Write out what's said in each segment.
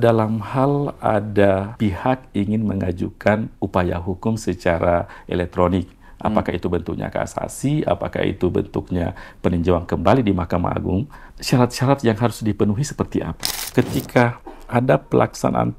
dalam hal ada pihak ingin mengajukan upaya hukum secara elektronik, apakah itu bentuknya kasasi, apakah itu bentuknya peninjauan kembali di Mahkamah Agung, syarat-syarat yang harus dipenuhi seperti apa? Ketika ada pelaksanaan,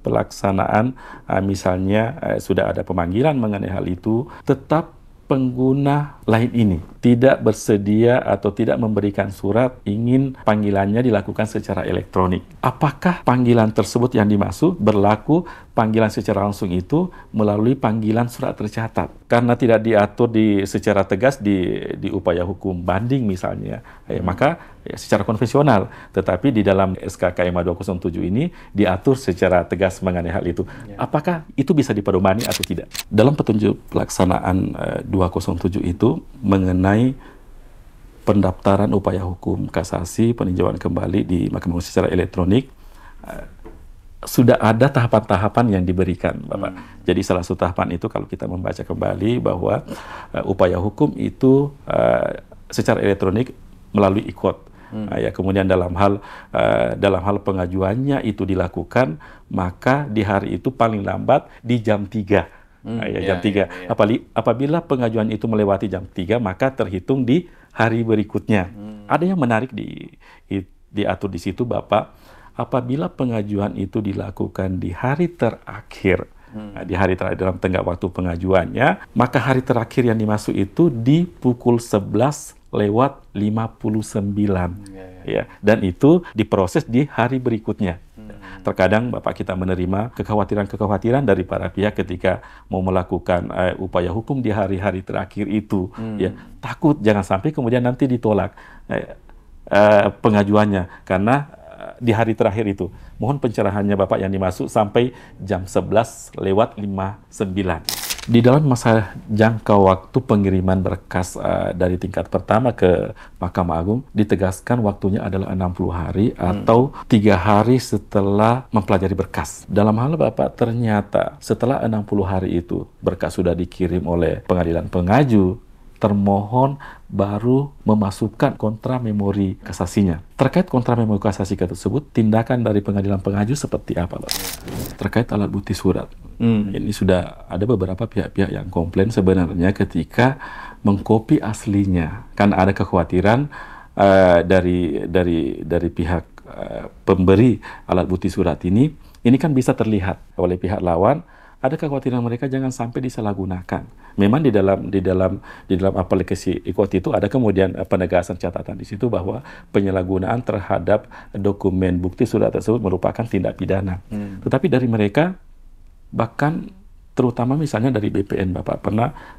misalnya sudah ada pemanggilan mengenai hal itu, tetap pengguna lain ini tidak bersedia atau tidak memberikan surat ingin panggilannya dilakukan secara elektronik. Apakah panggilan tersebut yang dimaksud berlaku panggilan secara langsung itu melalui panggilan surat tercatat? Karena tidak diatur secara tegas di upaya hukum banding misalnya, maka secara konvensional. Tetapi di dalam SK KMA 207 ini diatur secara tegas mengenai hal itu. Apakah itu bisa dipedomani atau tidak? Dalam petunjuk pelaksanaan 207 itu mengenai pendaftaran upaya hukum kasasi peninjauan kembali di Mahkamah Agung secara elektronik, sudah ada tahapan-tahapan yang diberikan, Bapak. Jadi salah satu tahapan itu kalau kita membaca kembali bahwa upaya hukum itu secara elektronik melalui e-court. Ya, kemudian dalam hal pengajuannya itu dilakukan, maka di hari itu paling lambat di jam 3. Jam 3. Apabila pengajuan itu melewati jam 3, maka terhitung di hari berikutnya. Ada yang menarik diatur di situ, Bapak. Apabila pengajuan itu dilakukan di hari terakhir, di hari terakhir dalam tenggat waktu pengajuannya, maka hari terakhir yang dimaksud itu di pukul 11:59. Ya, dan itu diproses di hari berikutnya. Terkadang Bapak kita menerima kekhawatiran dari para pihak ketika mau melakukan upaya hukum di hari-hari terakhir itu, ya takut jangan sampai kemudian nanti ditolak pengajuannya karena di hari terakhir itu. Mohon pencerahannya Bapak yang dimaksud sampai jam 11:59. Di dalam masa jangka waktu pengiriman berkas dari tingkat pertama ke Mahkamah Agung, ditegaskan waktunya adalah 60 hari atau 3 hari setelah mempelajari berkas. Dalam hal Bapak, ternyata setelah 60 hari itu, berkas sudah dikirim oleh pengadilan pengaju, termohon baru memasukkan kontra memori kasasinya. Terkait kontra memori kasasi tersebut, tindakan dari pengadilan pengaju seperti apa, Pak? Terkait alat bukti surat. Ini sudah ada beberapa pihak-pihak yang komplain sebenarnya ketika mengkopi aslinya. Kan ada kekhawatiran dari pihak pemberi alat bukti surat ini kan bisa terlihat oleh pihak lawan. Ada kekhawatiran mereka jangan sampai disalahgunakan. Memang di dalam aplikasi e-court itu ada kemudian penegasan catatan di situ bahwa penyalahgunaan terhadap dokumen bukti surat tersebut merupakan tindak pidana. Tetapi dari mereka, bahkan terutama misalnya dari BPN, Bapak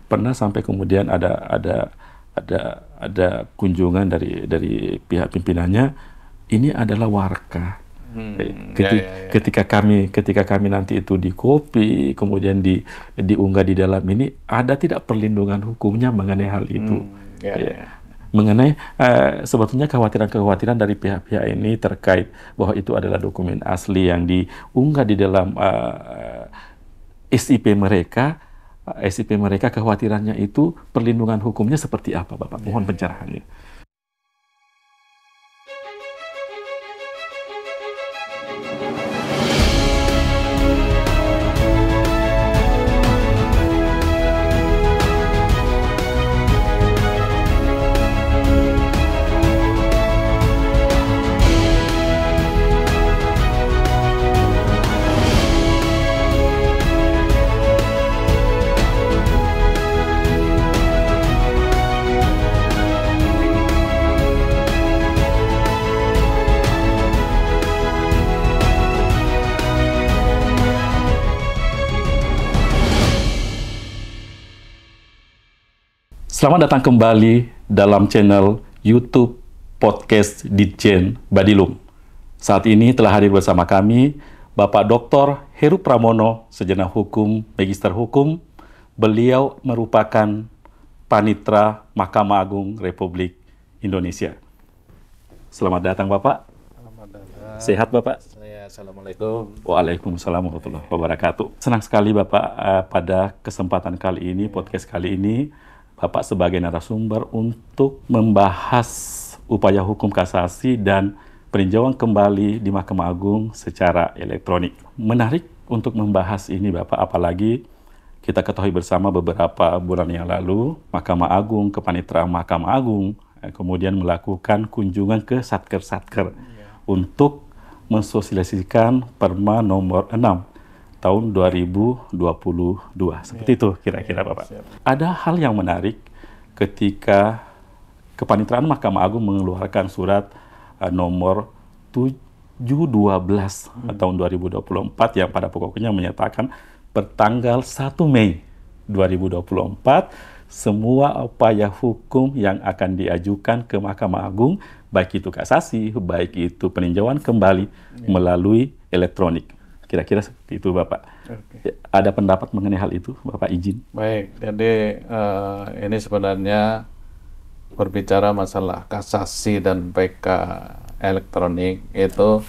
pernah sampai kemudian ada kunjungan dari pihak pimpinannya, ini adalah warka. Ketika kami nanti itu dikopi kemudian diunggah di dalam ini, ada tidak perlindungan hukumnya mengenai hal itu. Mengenai sebetulnya kekhawatiran dari pihak-pihak ini terkait bahwa itu adalah dokumen asli yang diunggah di dalam SIP mereka, kekhawatirannya itu perlindungan hukumnya seperti apa, Bapak? Mohon pencerahannya. Selamat datang kembali dalam channel YouTube Podcast Ditjen Badilum. Saat ini telah hadir bersama kami Bapak Dr. Heru Pramono, Sarjana Hukum, Magister Hukum. Beliau merupakan Panitra Mahkamah Agung Republik Indonesia. Selamat datang Bapak. Selamat datang. Sehat Bapak? Assalamualaikum. Waalaikumsalam warahmatullahi wabarakatuh. Senang sekali Bapak pada kesempatan kali ini, podcast kali ini, Bapak sebagai narasumber untuk membahas upaya hukum kasasi dan peninjauan kembali di Mahkamah Agung secara elektronik. Menarik untuk membahas ini Bapak, apalagi kita ketahui bersama beberapa bulan yang lalu Mahkamah Agung, Kepanitraan Mahkamah Agung kemudian melakukan kunjungan ke satker-satker untuk mensosialisasikan Perma nomor 6 tahun 2022. Seperti itu kira-kira Bapak. Ada hal yang menarik ketika Kepanitraan Mahkamah Agung mengeluarkan surat nomor 712 tahun 2024 yang pada pokoknya menyatakan pertanggal 1 Mei 2024 semua upaya hukum yang akan diajukan ke Mahkamah Agung, baik itu kasasi, baik itu peninjauan kembali melalui elektronik. Kira-kira seperti itu Bapak. Ada pendapat mengenai hal itu Bapak, izin? Baik, jadi ini sebenarnya berbicara masalah kasasi dan PK elektronik itu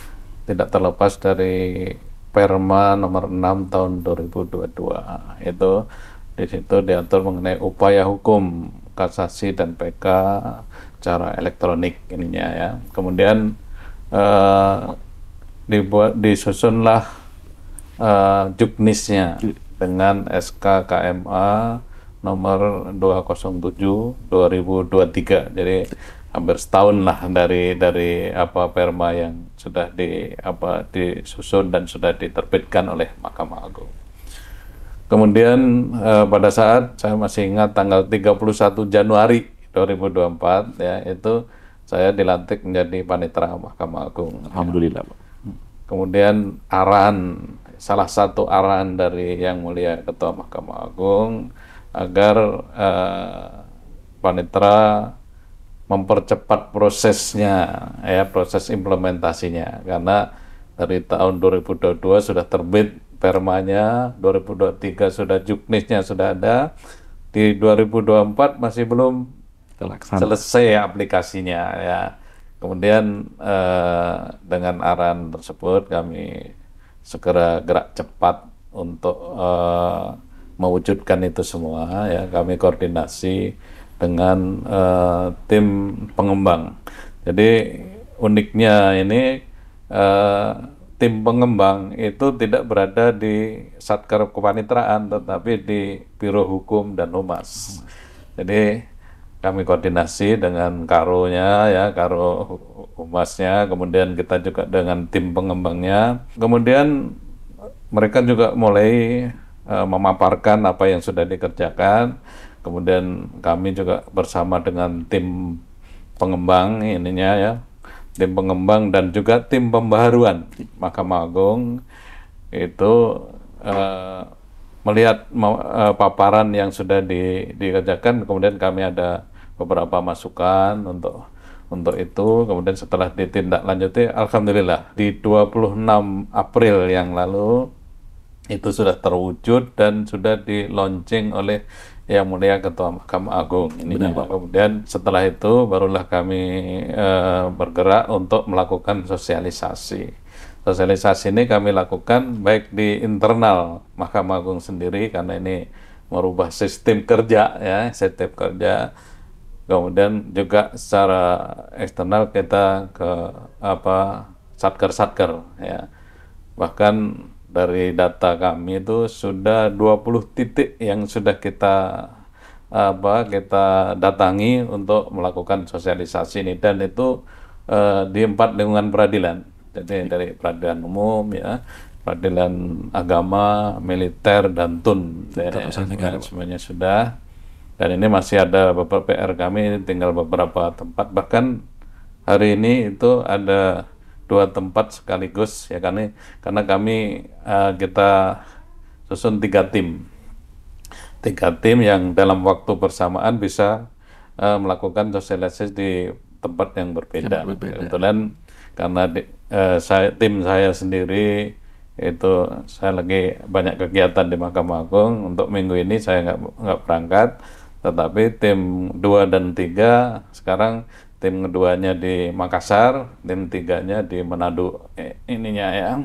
tidak terlepas dari Perma nomor 6 tahun 2022. Itu di situ diatur mengenai upaya hukum kasasi dan PK secara elektronik ininya ya. Kemudian disusunlah juknisnya dengan SK KMA nomor 207/2023. Jadi hampir setahun lah dari Perma yang sudah disusun dan sudah diterbitkan oleh Mahkamah Agung. Kemudian pada saat saya masih ingat tanggal 31 Januari 2024 ya, itu saya dilantik menjadi panitera Mahkamah Agung. Alhamdulillah. Kemudian salah satu arahan dari Yang Mulia Ketua Mahkamah Agung agar panitera mempercepat prosesnya, ya, proses implementasinya, karena dari tahun 2022 sudah terbit permanya, 2023 sudah juknisnya sudah ada, di 2024 masih belum selesai aplikasinya ya. Kemudian dengan arahan tersebut kami segera gerak cepat untuk mewujudkan itu semua ya. Kami koordinasi dengan tim pengembang. Jadi uniknya ini tim pengembang itu tidak berada di Satker Kepanitraan, tetapi di Biro Hukum dan Humas. Jadi kami koordinasi dengan Karonya ya, Karo Humasnya, kemudian kita juga dengan tim pengembangnya. Kemudian mereka juga mulai memaparkan apa yang sudah dikerjakan. Kemudian kami juga bersama dengan tim pengembang ininya ya, tim pengembang dan juga tim pembaharuan Mahkamah Agung itu melihat paparan yang sudah dikerjakan. Kemudian kami ada beberapa masukan untuk itu. Kemudian setelah ditindaklanjuti, alhamdulillah di 26 April yang lalu itu sudah terwujud dan sudah di launching oleh Yang Mulia Ketua Mahkamah Agung ini. Kemudian setelah itu barulah kami bergerak untuk melakukan sosialisasi. Sosialisasi ini kami lakukan baik di internal Mahkamah Agung sendiri, karena ini merubah sistem kerja ya, sistem kerja. Kemudian juga secara eksternal kita ke satker-satker ya. Bahkan dari data kami itu sudah 20 titik yang sudah kita datangi untuk melakukan sosialisasi ini, dan itu di 4 lingkungan peradilan. Jadi dari peradilan umum ya, peradilan agama, militer, dan TUN ya, semuanya sudah. Dan ini masih ada beberapa PR kami, tinggal beberapa tempat. Bahkan hari ini itu ada 2 tempat sekaligus ya, karena kami kita susun 3 tim yang dalam waktu bersamaan bisa melakukan sosialisasi di tempat yang berbeda. Kebetulan karena tim saya sendiri itu saya lagi banyak kegiatan di Mahkamah Agung, untuk minggu ini saya nggak berangkat, tetapi tim 2 dan 3 sekarang, tim keduanya di Makassar, tim 3-nya di Manado ininya ya,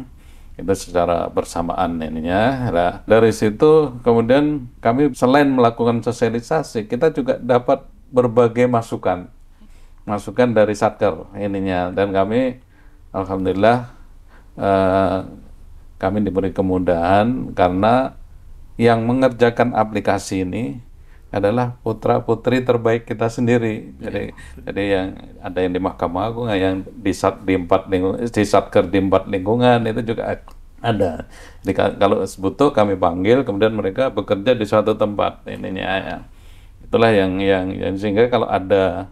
itu secara bersamaan ininya. Nah, dari situ kemudian kami selain melakukan sosialisasi, kita juga dapat berbagai masukan dari satker ininya, dan kami alhamdulillah eh, kami diberi kemudahan karena yang mengerjakan aplikasi ini adalah putra-putri terbaik kita sendiri. Jadi yang ada yang di Mahkamah Agung, yang di Satker di 4 lingkungan itu juga ada. Jadi kalau butuh kami panggil, kemudian mereka bekerja di suatu tempat ininya ya. Itulah yang sehingga kalau ada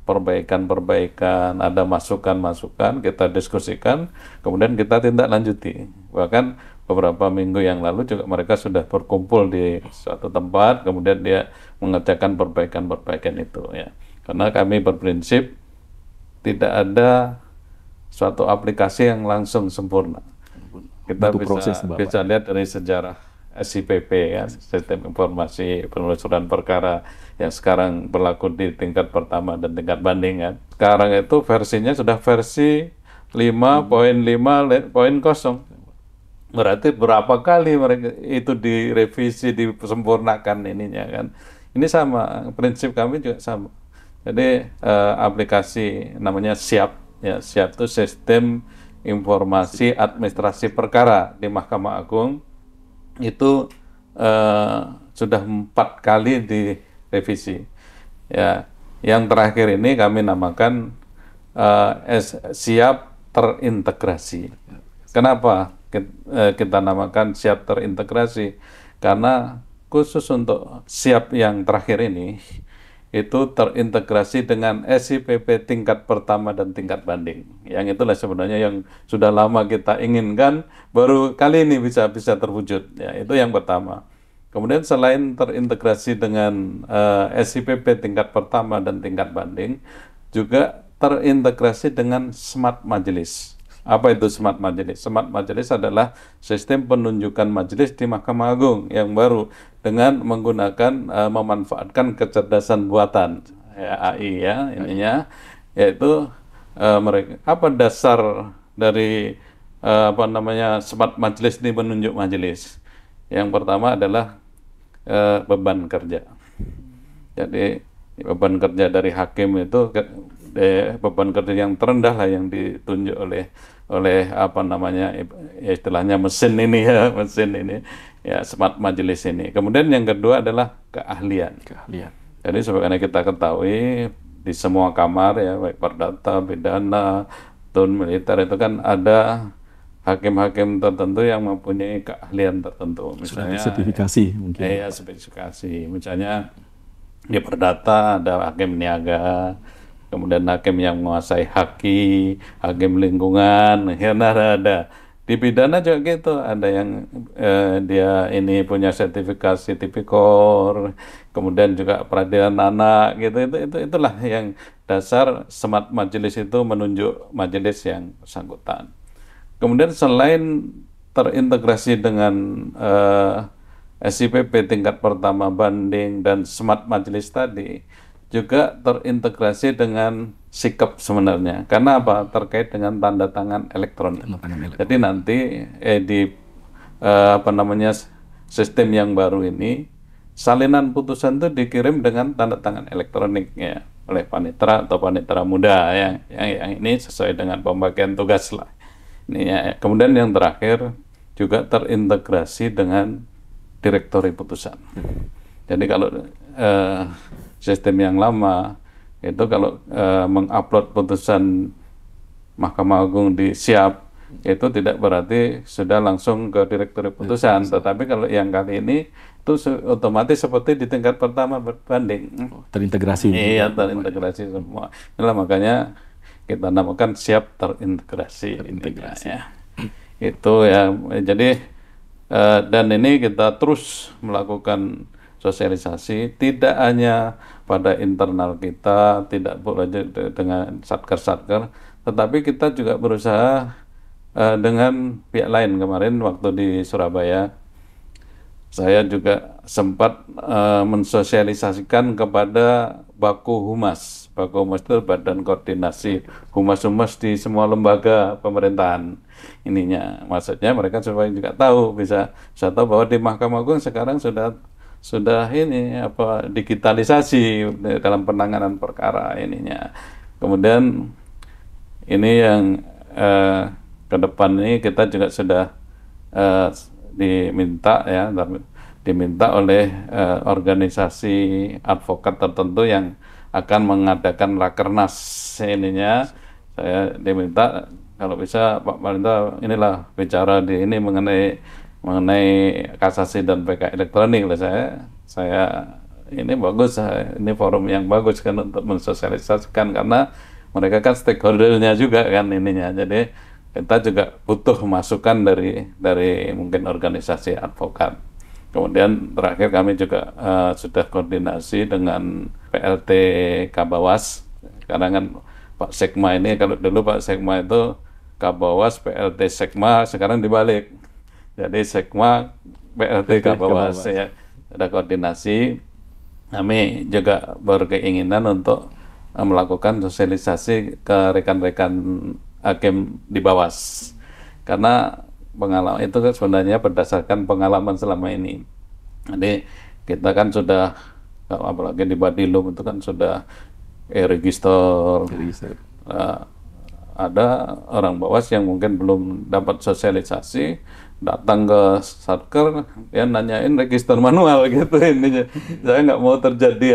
perbaikan-perbaikan, ada masukan-masukan, kita diskusikan, kemudian kita tindak lanjuti. Bahkan beberapa minggu yang lalu juga mereka sudah berkumpul di suatu tempat, kemudian dia mengerjakan perbaikan-perbaikan itu ya. Karena kami berprinsip tidak ada suatu aplikasi yang langsung sempurna. Kita bisa lihat dari sejarah SIPP kan, Sistem Informasi Penelusuran Perkara yang sekarang berlaku di tingkat pertama dan tingkat banding kan. Sekarang itu versinya sudah versi 5.5.0. Berarti berapa kali mereka itu direvisi, disempurnakan ininya kan. Ini sama, prinsip kami juga sama. Jadi aplikasi namanya SIAP ya, SIAP itu Sistem Informasi Administrasi Perkara di Mahkamah Agung itu sudah 4 kali direvisi. Ya, yang terakhir ini kami namakan SIAP terintegrasi. Kenapa kita namakan SIAP terintegrasi? Karena khusus untuk SIAP yang terakhir ini itu terintegrasi dengan SIPP tingkat pertama dan tingkat banding. Yang itulah sebenarnya yang sudah lama kita inginkan, baru kali ini bisa terwujud. Ya, itu yang pertama. Kemudian selain terintegrasi dengan SIPP tingkat pertama dan tingkat banding, juga terintegrasi dengan Smart Majelis. Apa itu Smart Majelis? Smart Majelis adalah sistem penunjukan majelis di Mahkamah Agung yang baru dengan menggunakan memanfaatkan kecerdasan buatan ya, AI ya ininya, yaitu mereka apa dasar dari Smart Majelis ini menunjuk majelis. Yang pertama adalah beban kerja. Jadi beban kerja dari hakim itu beban kerja yang terendah lah yang ditunjuk oleh istilahnya mesin ini ya Smart Majelis ini. Kemudian yang kedua adalah keahlian. Jadi sebagaimana kita ketahui di semua kamar ya, baik perdata, pidana, tun, militer itu kan ada hakim-hakim tertentu yang mempunyai keahlian tertentu. Misalnya sertifikasi mungkin. Ya, sertifikasi. Misalnya di perdata ada hakim niaga, kemudian hakim yang menguasai haki, hakim lingkungan, ya ada. Di pidana juga gitu, ada yang dia ini punya sertifikasi tipikor, kemudian juga peradilan anak gitu. Itulah yang dasar Smart Majelis itu menunjuk majelis yang bersangkutan. Kemudian selain terintegrasi dengan SIPP tingkat pertama banding dan Smart Majelis tadi, juga terintegrasi dengan sikap sebenarnya. Karena apa? Terkait dengan tanda tangan elektronik. Jadi nanti di sistem yang baru ini, salinan putusan itu dikirim dengan tanda tangan elektronik ya, oleh panitera atau panitera muda yang ini sesuai dengan pembagian tugas lah. Ini ya. Kemudian yang terakhir juga terintegrasi dengan direktori putusan. Jadi kalau sistem yang lama itu kalau mengupload putusan Mahkamah Agung di SIAP itu tidak berarti sudah langsung ke direktori putusan, tetapi kalau yang kali ini itu otomatis seperti di tingkat pertama banding. Terintegrasi. Iya, terintegrasi semua. Itulah makanya kita namakan SIAP terintegrasi. Ya. Itu ya. Jadi dan ini kita terus melakukan sosialisasi, tidak hanya pada internal kita, tidak boleh dengan satker-satker, tetapi kita juga berusaha dengan pihak lain. Kemarin waktu di Surabaya, saya juga sempat mensosialisasikan kepada Baku Humas. Baku Humas itu Badan Koordinasi Humas-Humas di semua lembaga pemerintahan. Ininya, maksudnya mereka supaya juga tahu, bisa tahu bahwa di Mahkamah Agung sekarang sudah ini digitalisasi dalam penanganan perkara ininya. Kemudian ini yang ke depan ini kita juga sudah eh, diminta oleh organisasi advokat tertentu yang akan mengadakan rakernas ininya. Saya diminta kalau bisa Pak Malinta inilah bicara di ini mengenai kasasi dan PK elektronik lah. Saya ini bagus, ini forum yang bagus kan untuk mensosialisasikan, karena mereka kan stakeholdernya juga kan ininya. Jadi kita juga butuh masukan dari mungkin organisasi advokat. Kemudian terakhir kami juga sudah koordinasi dengan PLT Kabawas. Karena kan Pak Sekma ini, kalau dulu Pak Sekma itu Kabawas, PLT Sekma, sekarang dibalik. Jadi Sekma, PLT Kabawas ya. Ada koordinasi. Kami juga berkeinginan untuk melakukan sosialisasi ke rekan-rekan hakim di Bawas. Karena pengalaman itu kan sebenarnya berdasarkan pengalaman selama ini. Jadi kita kan sudah, apalagi di Badilum itu kan sudah register. Ada orang Bawas yang mungkin belum dapat sosialisasi, datang ke Satker, dia nanyain register manual gitu ini. Saya nggak mau terjadi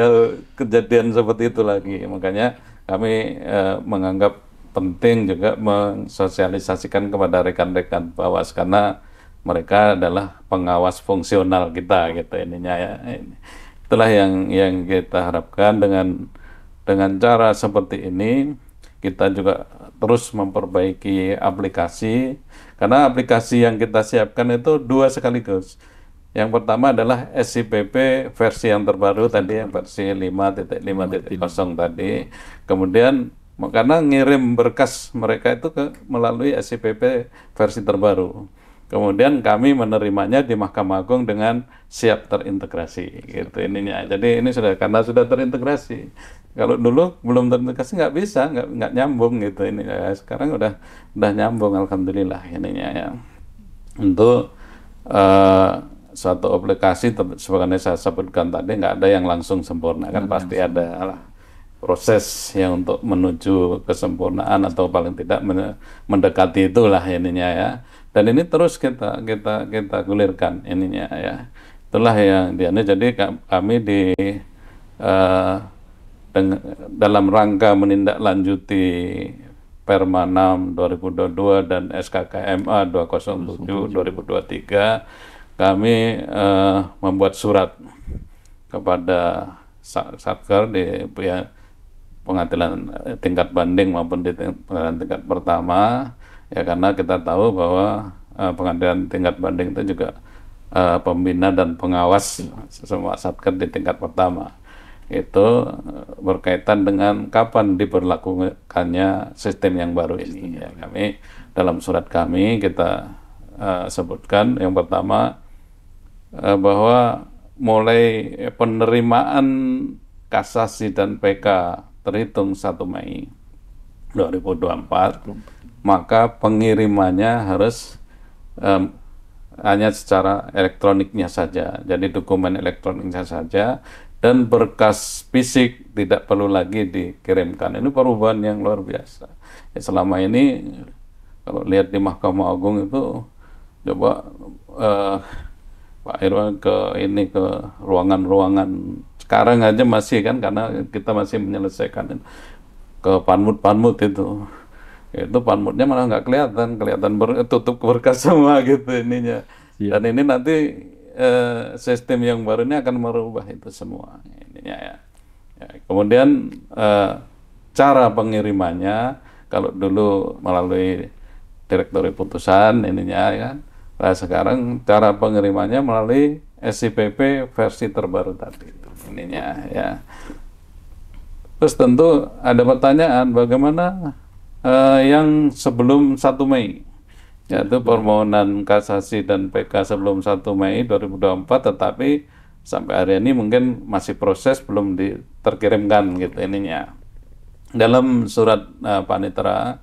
kejadian seperti itu lagi. Makanya kami menganggap penting juga mensosialisasikan kepada rekan-rekan Bawas, karena mereka adalah pengawas fungsional kita gitu ininya ya. Itulah yang kita harapkan dengan cara seperti ini. Kita juga terus memperbaiki aplikasi, karena aplikasi yang kita siapkan itu dua sekaligus. Yang pertama adalah SIPP versi yang terbaru tadi, yang versi 5.5.0 tadi. Kemudian karena ngirim berkas mereka itu melalui SIPP versi terbaru. Kemudian kami menerimanya di Mahkamah Agung dengan siap terintegrasi gitu ininya. Jadi ini karena sudah terintegrasi. Kalau dulu belum terintegrasi nggak bisa, nggak nyambung gitu ini. Ya, sekarang udah nyambung, alhamdulillah ininya ya. Untuk suatu aplikasi seperti saya sebutkan tadi, nggak ada yang langsung sempurna kan, pasti ada proses yang untuk menuju kesempurnaan atau paling tidak mendekati itulah ininya ya. Dan ini terus kita gulirkan ininya ya. Itulah yang jadi kami dalam rangka menindaklanjuti Perma 6 2022 dan SKKMA 207 2023, kami membuat surat kepada Satker di pengadilan tingkat banding maupun di pengadilan tingkat pertama ya, karena kita tahu bahwa pengadilan tingkat banding itu juga pembina dan pengawas semua Satker di tingkat pertama. Itu berkaitan dengan kapan diberlakukannya sistem yang baru ini ya. Kami dalam surat kami kita sebutkan yang pertama bahwa mulai penerimaan kasasi dan PK terhitung 1 Mei 2024, maka pengirimannya harus hanya secara elektroniknya saja, jadi dokumen elektroniknya saja, dan berkas fisik tidak perlu lagi dikirimkan. Ini perubahan yang luar biasa. Ya, selama ini kalau lihat di Mahkamah Agung itu, coba Pak Irwan ke ruangan-ruangan sekarang aja masih kan, karena kita masih menyelesaikan ke panmut itu panmutnya malah nggak kelihatan tutup berkas semua gitu ininya. Dan ini nanti sistem yang baru ini akan merubah itu semua ininya ya. Kemudian cara pengirimannya, kalau dulu melalui direktori putusan ininya kan, nah sekarang cara pengirimannya melalui SIPP versi terbaru tadi ininya ya. Terus tentu ada pertanyaan, bagaimana yang sebelum 1 Mei, yaitu permohonan kasasi dan PK sebelum 1 Mei 2024, tetapi sampai hari ini mungkin masih proses, belum terkirimkan gitu ininya. Dalam surat panitera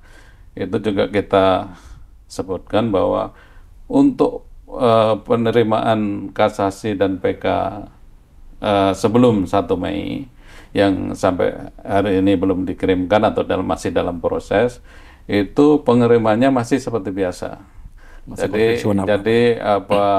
itu juga kita sebutkan bahwa untuk penerimaan kasasi dan PK sebelum 1 Mei yang sampai hari ini belum dikirimkan atau masih dalam proses, itu pengirimannya masih seperti biasa. Masih Jadi, konvensional, Pak. jadi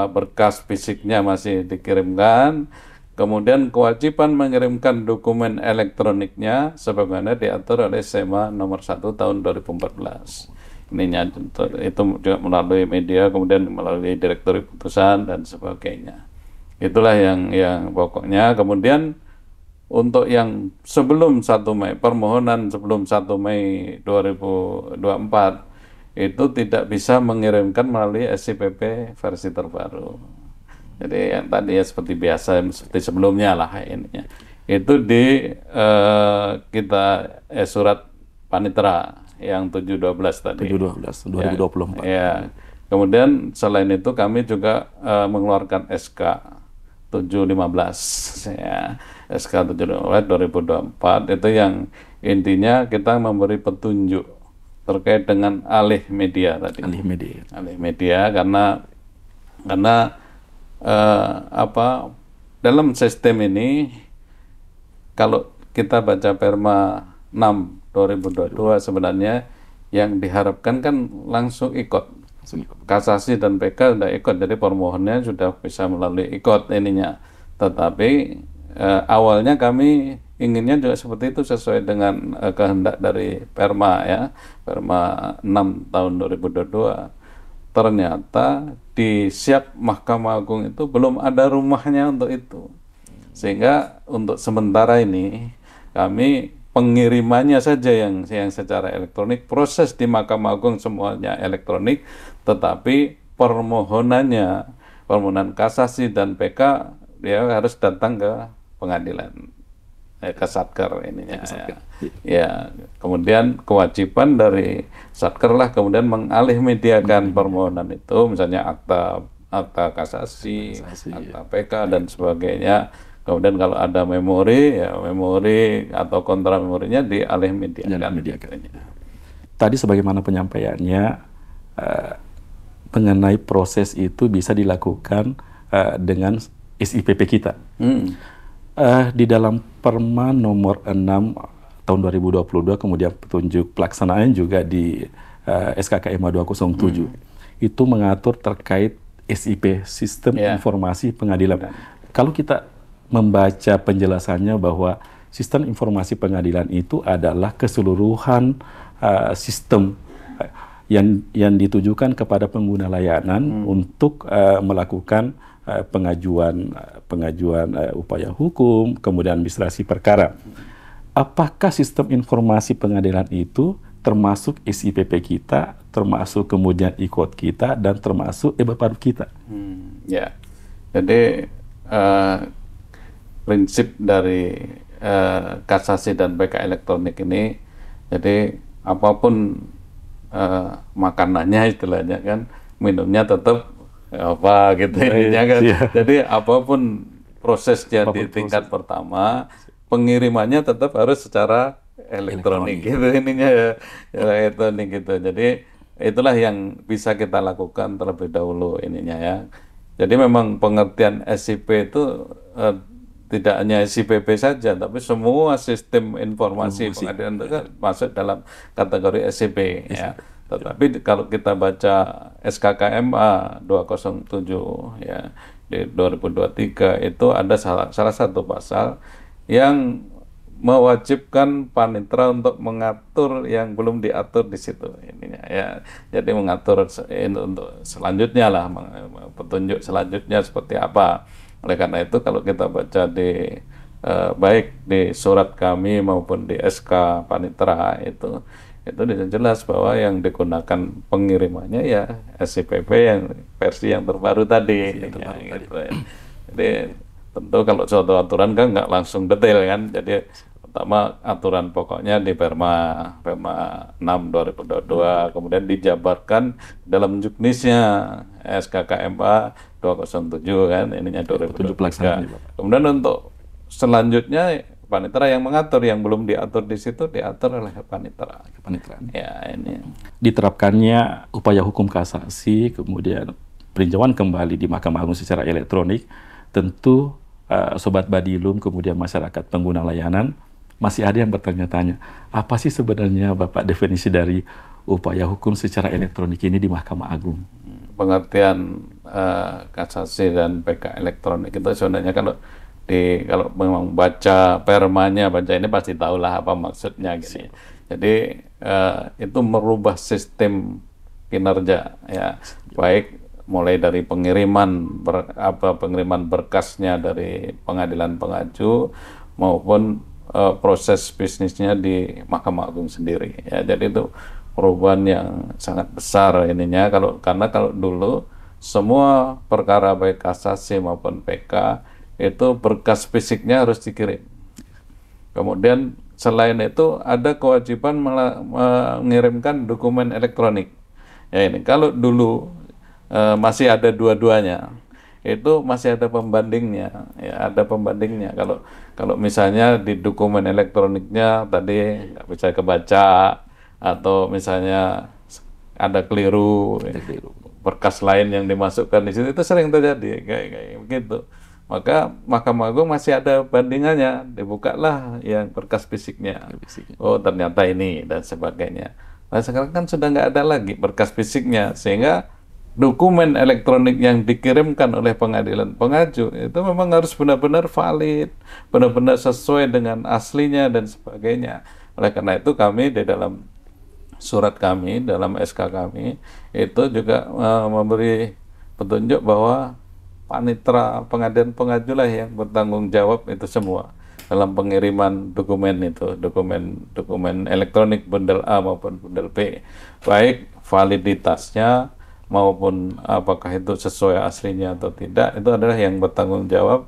berkas fisiknya masih dikirimkan, kemudian kewajiban mengirimkan dokumen elektroniknya sebagaimana diatur oleh SEMA nomor 1 tahun 2014. Ininya itu juga melalui media, kemudian melalui direktur putusan dan sebagainya. Itulah yang pokoknya. Kemudian untuk yang sebelum 1 Mei, permohonan sebelum 1 Mei 2024 itu tidak bisa mengirimkan melalui SIPP versi terbaru. Jadi yang tadi ya seperti biasa, seperti sebelumnya lah ininya. Itu di kita surat panitera yang 712 tadi. 712 2024. Ya. Kemudian selain itu kami juga mengeluarkan SK 715 ya. SK 715 2024 itu yang intinya kita memberi petunjuk terkait dengan alih media tadi. Alih media. Alih media karena dalam sistem ini kalau kita baca Perma 6 2022 sebenarnya yang diharapkan kan langsung ikut. Kasasi dan PK sudah ikut, jadi permohonannya sudah bisa melalui ikut ininya. Tetapi awalnya kami inginnya juga seperti itu sesuai dengan kehendak dari Perma ya, Perma 6 tahun 2022. Ternyata di siap Mahkamah Agung itu belum ada rumahnya untuk itu. Sehingga untuk sementara ini kami pengirimannya saja yang secara elektronik, proses di Mahkamah Agung semuanya elektronik, tetapi permohonan kasasi dan PK dia harus datang ke pengadilan, ke Satker ininya. Ya, kemudian kewajiban dari Satker lah kemudian mengalih mediakan permohonan itu, misalnya akta kasasi, akta PK dan sebagainya. Kemudian kalau ada memori atau kontra memorinya dialih mediakan. Tadi sebagaimana penyampaiannya mengenai proses itu bisa dilakukan dengan SIPP kita. Di dalam Perma nomor 6 tahun 2022 kemudian petunjuk pelaksanaan juga di SKKMA 207 itu mengatur terkait SIP, Sistem Informasi Pengadilan. Kalau kita membaca penjelasannya bahwa sistem informasi pengadilan itu adalah keseluruhan sistem yang ditujukan kepada pengguna layanan untuk melakukan pengajuan upaya hukum, kemudian administrasi perkara. Apakah sistem informasi pengadilan itu termasuk SIPP kita, termasuk kemudian IKOD kita, dan termasuk EBPADU kita? Ya, jadi prinsip dari kasasi dan PK elektronik ini, jadi apapun makanannya istilahnya kan, minumnya tetap apa gitu ya kan. Jadi apapun prosesnya di tingkat pertama, pengirimannya tetap harus secara elektronik gitu ininya ya, elektronik gitu. Jadi itulah yang bisa kita lakukan terlebih dahulu ininya ya. Jadi memang pengertian SIP itu tidak hanya SIPP saja, tapi semua sistem informasi pengadilan itu kan masuk dalam kategori SIP ya. Tetapi kalau kita baca SKKMA 207 ya di 2023 itu ada salah satu pasal yang mewajibkan panitera untuk mengatur yang belum diatur di situ ininya ya. Jadi mengatur untuk selanjutnya lah, petunjuk selanjutnya seperti apa. Oleh karena itu kalau kita baca di baik di surat kami maupun di SK panitera itu jelas bahwa yang digunakan pengirimannya ya SIPP yang versi yang terbaru tadi. Gitu. Jadi tentu kalau suatu aturan kan nggak langsung detail kan. Jadi pertama aturan pokoknya di Perma 6 2022, kemudian dijabarkan dalam juknisnya SKKMA 207 kan, ininya 2023. Kemudian untuk selanjutnya panitera yang mengatur, yang belum diatur di situ diatur oleh panitera. Ya, ini diterapkannya upaya hukum kasasi, kemudian peninjauan kembali di Mahkamah Agung secara elektronik. Tentu Sobat Badilum, kemudian masyarakat pengguna layanan masih ada yang bertanya-tanya, apa sih sebenarnya Bapak definisi dari upaya hukum secara elektronik ini di Mahkamah Agung. Pengertian kasasi dan PK elektronik itu sebenarnya kalau memang baca permanya, baca ini pasti tahulah apa maksudnya gitu. Jadi itu merubah sistem kinerja ya, baik mulai dari pengiriman berkasnya dari pengadilan pengaju maupun proses bisnisnya di Mahkamah Agung sendiri ya. Jadi itu perubahan yang sangat besar ininya karena kalau dulu semua perkara baik kasasi maupun PK itu berkas fisiknya harus dikirim. Kemudian selain itu ada kewajiban mengirimkan dokumen elektronik. Ya ini kalau dulu masih ada dua-duanya, itu masih ada pembandingnya, ya ada pembandingnya. Kalau misalnya di dokumen elektroniknya tadi nggak bisa kebaca atau misalnya ada keliru, berkas lain yang dimasukkan di situ, itu sering terjadi kayak begitu. Maka Mahkamah Agung masih ada bandingannya, dibukalah yang berkas fisiknya. Oh ternyata ini dan sebagainya. Nah sekarang kan sudah nggak ada lagi berkas fisiknya, sehingga dokumen elektronik yang dikirimkan oleh pengadilan pengaju itu memang harus benar-benar valid, benar-benar sesuai dengan aslinya dan sebagainya. Oleh karena itu kami di dalam surat kami, dalam SK kami, itu juga memberi petunjuk bahwa panitera pengadilan pengaju lah yang bertanggung jawab itu semua dalam pengiriman dokumen itu, dokumen elektronik bundel A maupun bundel B, baik validitasnya maupun apakah itu sesuai aslinya atau tidak, itu adalah yang bertanggung jawab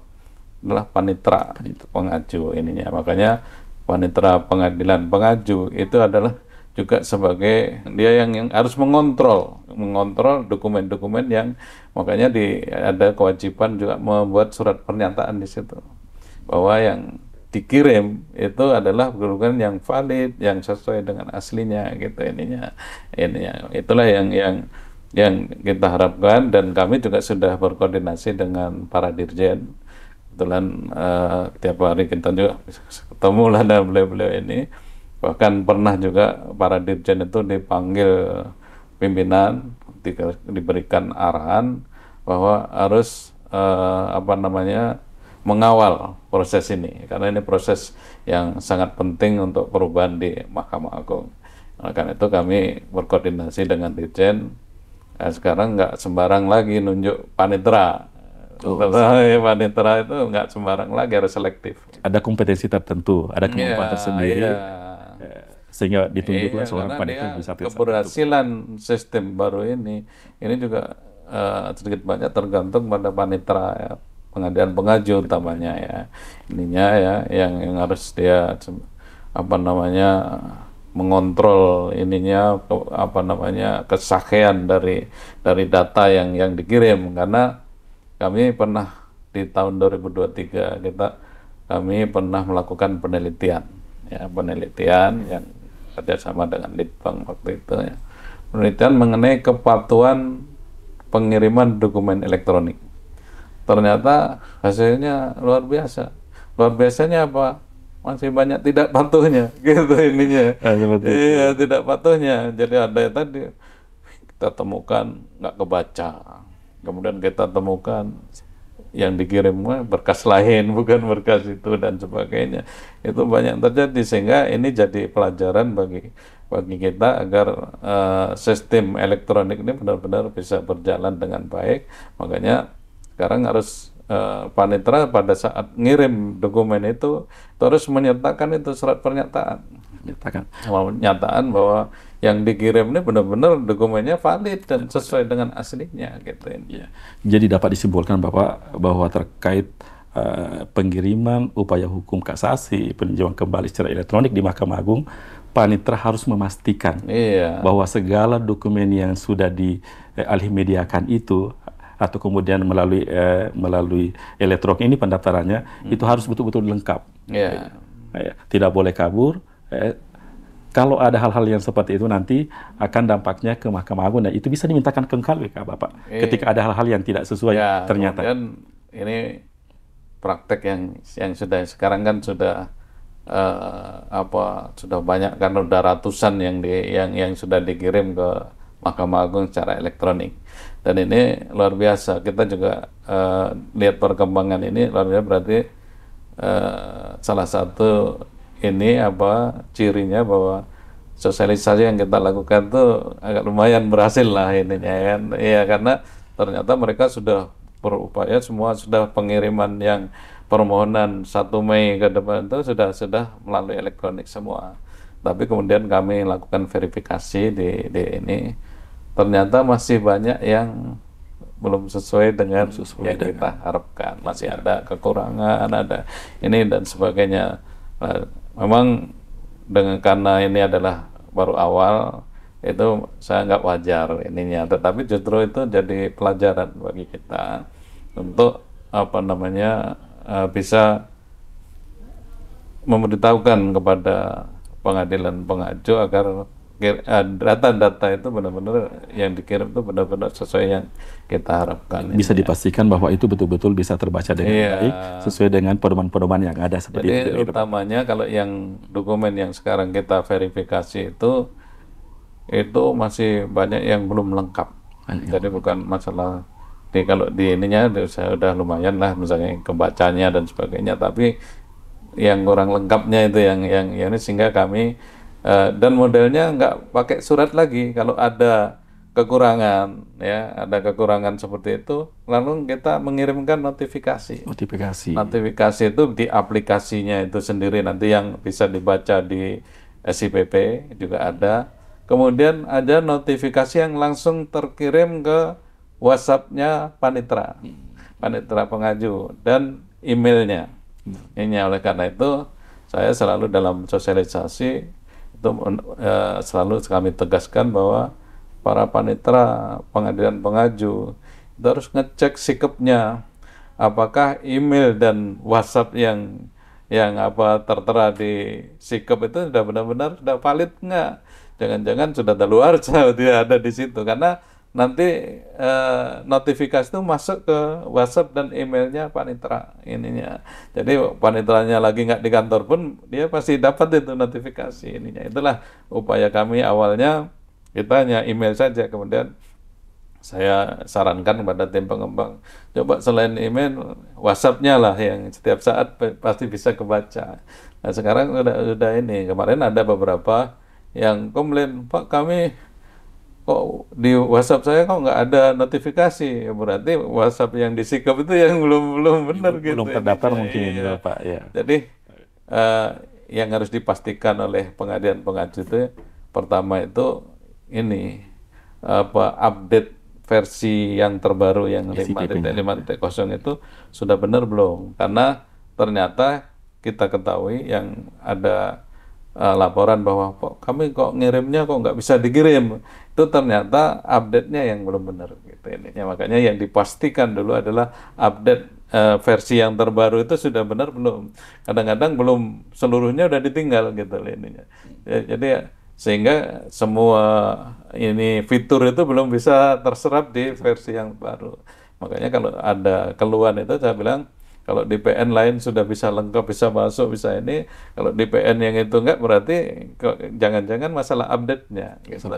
adalah panitera pengaju ininya. Makanya panitera pengadilan pengaju itu adalah juga sebagai dia yang harus mengontrol dokumen-dokumen yang makanya ada kewajiban juga membuat surat pernyataan di situ bahwa yang dikirim itu adalah dokumen yang valid, yang sesuai dengan aslinya gitu ininya. Itulah yang kita harapkan, dan kami juga sudah berkoordinasi dengan para dirjen. Kebetulan tiap hari kita juga ketemu lah dengan beliau-beliau ini. Bahkan pernah juga para dirjen itu dipanggil pimpinan, diberikan arahan bahwa harus mengawal proses ini, karena ini proses yang sangat penting untuk perubahan di Mahkamah Agung. Nah, karena itu kami berkoordinasi dengan dirjen. Nah, sekarang nggak sembarang lagi nunjuk panitera. Panitera itu nggak sembarang lagi, harus selektif. Ada kompetensi tertentu, ada kemampuan tersendiri. Sehingga ditunjuklah seorang panitera bisa keberhasilan sistem baru ini juga sedikit banyak tergantung pada panitera ya, pengadilan pengaju utamanya ya, ininya ya yang harus dia mengontrol ininya kesaksian dari data yang dikirim. Karena kami pernah di tahun 2023 kami pernah melakukan penelitian yang kerjasama dengan Litbang waktu itu ya. Penelitian mengenai kepatuhan pengiriman dokumen elektronik. Ternyata hasilnya luar biasa. Luar biasanya apa? Masih banyak tidak patuhnya, gitu ininya. Iya, tidak patuhnya. Jadi ada yang tadi kita temukan nggak kebaca. Kemudian kita temukan yang dikirim berkas lain, bukan berkas itu dan sebagainya. Itu banyak terjadi, sehingga ini jadi pelajaran bagi kita agar sistem elektronik ini benar-benar bisa berjalan dengan baik. Makanya sekarang harus panitera pada saat ngirim dokumen itu terus menyertakan itu surat pernyataan. Pernyataan bahwa yang dikirim ini benar-benar dokumennya valid dan sesuai dengan aslinya gitu. Ya. Jadi dapat disimpulkan bahwa terkait pengiriman upaya hukum kasasi peninjauan kembali secara elektronik di Mahkamah Agung, panitera harus memastikan bahwa segala dokumen yang sudah dialihmediakan itu atau kemudian melalui elektronik ini pendaftarannya itu harus betul-betul lengkap. Tidak boleh kabur. Kalau ada hal-hal yang seperti itu nanti akan dampaknya ke Mahkamah Agung, dan itu bisa dimintakan kembali ke Bapak ketika ada hal-hal yang tidak sesuai ternyata. Kemudian ini praktek yang sudah sekarang kan sudah sudah banyak kan, udah ratusan yang sudah dikirim ke Mahkamah Agung secara elektronik. Dan ini luar biasa. Kita juga lihat perkembangan ini luar biasa, berarti salah satu ini cirinya bahwa sosialisasi yang kita lakukan tuh agak lumayan berhasil lah ininya kan. Iya, karena ternyata mereka sudah berupaya, semua sudah pengiriman yang permohonan 1 Mei ke depan itu sudah melalui elektronik semua. Tapi kemudian kami lakukan verifikasi di ini, ternyata masih banyak yang belum sesuai dengan yang kita harapkan. Masih ada kekurangan, ada ini dan sebagainya. Memang karena ini adalah baru awal, itu saya nggak wajar ininya. Tetapi justru itu jadi pelajaran bagi kita untuk bisa memberitahukan kepada pengadilan pengaju agar data-data itu benar-benar yang dikirim itu benar-benar sesuai yang kita harapkan. Bisa dipastikan bahwa itu betul-betul bisa terbaca dengan baik sesuai dengan pedoman-pedoman yang ada seperti itu. Jadi utamanya kalau yang dokumen yang sekarang kita verifikasi itu masih banyak yang belum lengkap. Jadi bukan masalah kalau di ininya saya udah lumayan lah, misalnya kebacanya dan sebagainya, tapi yang kurang lengkapnya itu yang ini, sehingga kami dan modelnya nggak pakai surat lagi. Kalau ada kekurangan, ya ada kekurangan seperti itu, lalu kita mengirimkan notifikasi. Notifikasi itu di aplikasinya itu sendiri, nanti yang bisa dibaca di SIPP juga ada. Kemudian ada notifikasi yang langsung terkirim ke WhatsApp-nya panitera pengaju dan emailnya. Ini oleh karena itu saya selalu dalam sosialisasi itu selalu kami tegaskan bahwa para panitera pengadilan pengaju itu harus ngecek sikapnya, apakah email dan WhatsApp yang tertera di sikap itu sudah benar-benar sudah valid nggak? Jangan-jangan sudah daluarsa dia ada di situ, karena nanti notifikasi itu masuk ke WhatsApp dan emailnya panitera ininya. Jadi paniteranya lagi nggak di kantor pun dia pasti dapat itu notifikasi ininya. Itulah upaya kami awalnya, kita hanya email saja, kemudian saya sarankan kepada tim pengembang, coba selain email, WhatsApp-nya lah yang setiap saat pasti bisa kebaca. Nah sekarang udah ini, kemarin ada beberapa yang komplain, Pak kami kok di WhatsApp saya kok nggak ada notifikasi, berarti WhatsApp yang disikap itu yang belum benar gitu. Belum terdaftar mungkin ini Bapak ya. Jadi yang harus dipastikan oleh pengadilan pengaju itu pertama itu ini update versi yang terbaru yang 5.0 itu sudah benar belum? Karena ternyata kita ketahui yang ada laporan bahwa kami kok ngirimnya kok nggak bisa dikirim, itu ternyata update-nya yang belum benar gitu ininya. Makanya yang dipastikan dulu adalah update versi yang terbaru itu sudah benar belum. Kadang-kadang belum seluruhnya udah ditinggal gitu ininya. Jadi sehingga semua ini fitur itu belum bisa terserap di versi yang baru. Makanya kalau ada keluhan itu saya bilang, kalau di PN lain sudah bisa lengkap, bisa masuk, bisa ini. Kalau di PN yang itu enggak, berarti jangan-jangan masalah update-nya. Gitu.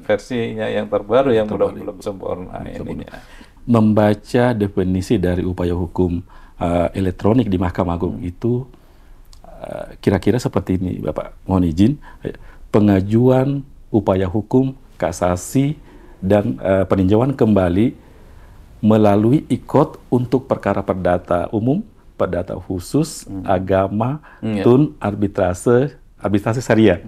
Versinya yang terbaru yang belum sempurna ininya. Membaca definisi dari upaya hukum elektronik di Mahkamah Agung itu kira-kira seperti ini, Bapak. Mohon izin, pengajuan upaya hukum, kasasi, dan peninjauan kembali melalui IKOT untuk perkara perdata umum, perdata khusus, agama, tun, arbitrase syariah.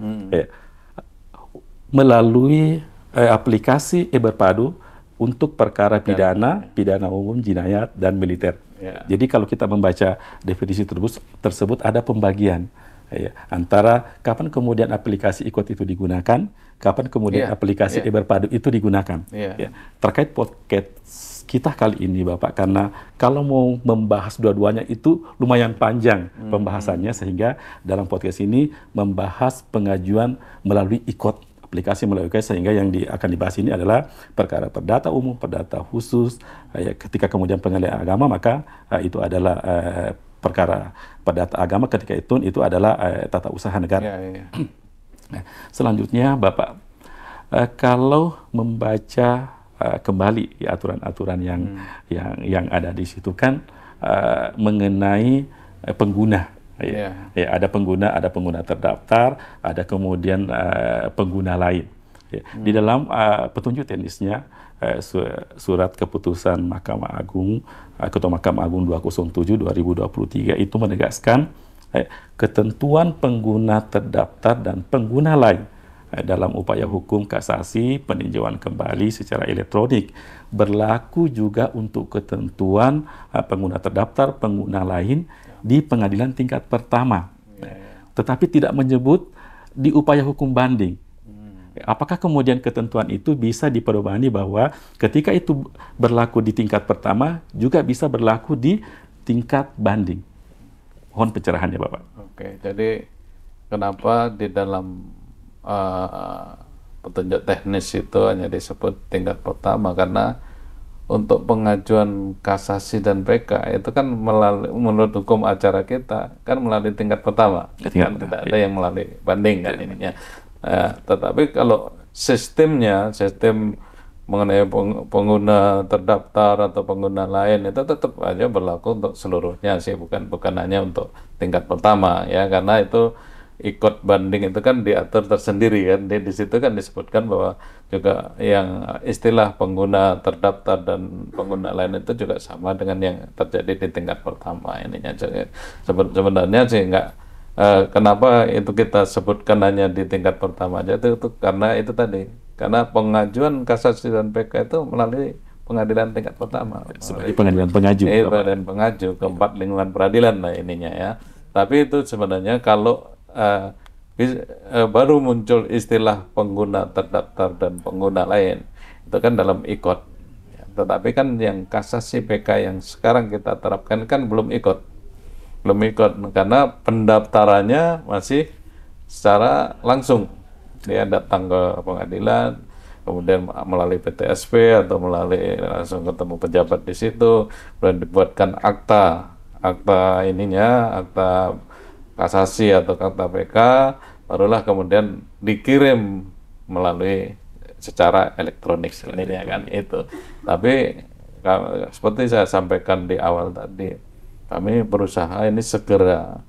Melalui aplikasi e-berpadu untuk perkara pidana, pidana umum, jinayat, dan militer. Jadi kalau kita membaca definisi tersebut ada pembagian antara kapan kemudian aplikasi IKOT itu digunakan, kapan kemudian aplikasi e-berpadu itu digunakan. Terkait podcast kita kali ini Bapak, karena kalau mau membahas dua-duanya itu lumayan panjang pembahasannya, sehingga dalam podcast ini membahas pengajuan melalui IKOT, aplikasi melalui IKOT, sehingga yang akan dibahas ini adalah perkara perdata umum, perdata khusus. Ketika kemudian pengadilan agama, maka itu adalah perkara perdata agama ketika itu adalah tata usaha negara. Nah, selanjutnya Bapak, kalau membaca kembali aturan-aturan yang ada di situ kan mengenai pengguna. Ya, ada pengguna terdaftar, ada kemudian pengguna lain. Ya. Di dalam petunjuk teknisnya surat keputusan Mahkamah Agung, Ketua Mahkamah Agung 207/2023 itu menegaskan ketentuan pengguna terdaftar dan pengguna lain dalam upaya hukum kasasi peninjauan kembali secara elektronik berlaku juga untuk ketentuan pengguna terdaftar, pengguna lain di pengadilan tingkat pertama. Tetapi tidak menyebut di upaya hukum banding. Apakah kemudian ketentuan itu bisa dipedomani bahwa ketika itu berlaku di tingkat pertama juga bisa berlaku di tingkat banding? Mohon pencerahannya Bapak. Oke, jadi kenapa di dalam petunjuk teknis itu hanya disebut tingkat pertama? Karena untuk pengajuan kasasi dan PK itu kan melalui, menurut hukum acara kita kan melalui tingkat pertama, kan tidak ada yang melalui banding kan ininya. Tetapi kalau sistem mengenai pengguna terdaftar atau pengguna lain itu tetap aja berlaku untuk seluruhnya sih, bukan hanya untuk tingkat pertama ya, karena itu ikut banding itu kan diatur tersendiri kan, di situ kan disebutkan bahwa juga yang istilah pengguna terdaftar dan pengguna lain itu juga sama dengan yang terjadi di tingkat pertama ininya. Sebenarnya sih enggak, kenapa itu kita sebutkan hanya di tingkat pertama aja itu karena itu tadi, karena pengajuan kasasi dan PK itu melalui pengadilan tingkat pertama sebagai pengadilan pengaju, pengadilan pengaju keempat lingkungan peradilan lah ininya ya. Tapi itu sebenarnya kalau baru muncul istilah pengguna terdaftar dan pengguna lain itu kan dalam ikot ya, tetapi kan yang kasasi PK yang sekarang kita terapkan kan belum ikot karena pendaftarannya masih secara langsung, dia datang ke pengadilan kemudian melalui PTSP atau melalui langsung ketemu pejabat di situ, kemudian dibuatkan akta kasasi atau akta PK, barulah kemudian dikirim melalui secara elektronik sebenarnya kan itu. Tapi seperti saya sampaikan di awal tadi, kami berusaha ini segera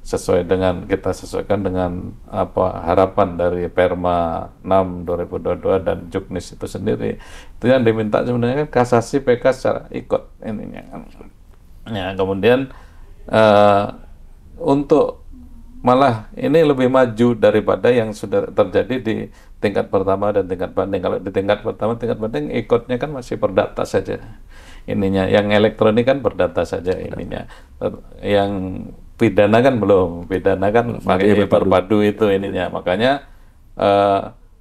kita sesuaikan dengan apa harapan dari Perma 6 2022 dan Juknis itu sendiri. Itu yang diminta sebenarnya kan kasasi PK secara ikut ininya kan. Ya, kemudian untuk malah ini lebih maju daripada yang sudah terjadi di tingkat pertama dan tingkat banding. Kalau di tingkat pertama, tingkat banding ikutnya kan masih perdata saja ininya. Yang elektronik kan perdata saja ininya. Yang pidana kan belum. Pidana kan pakai e-perpadu itu ininya. Makanya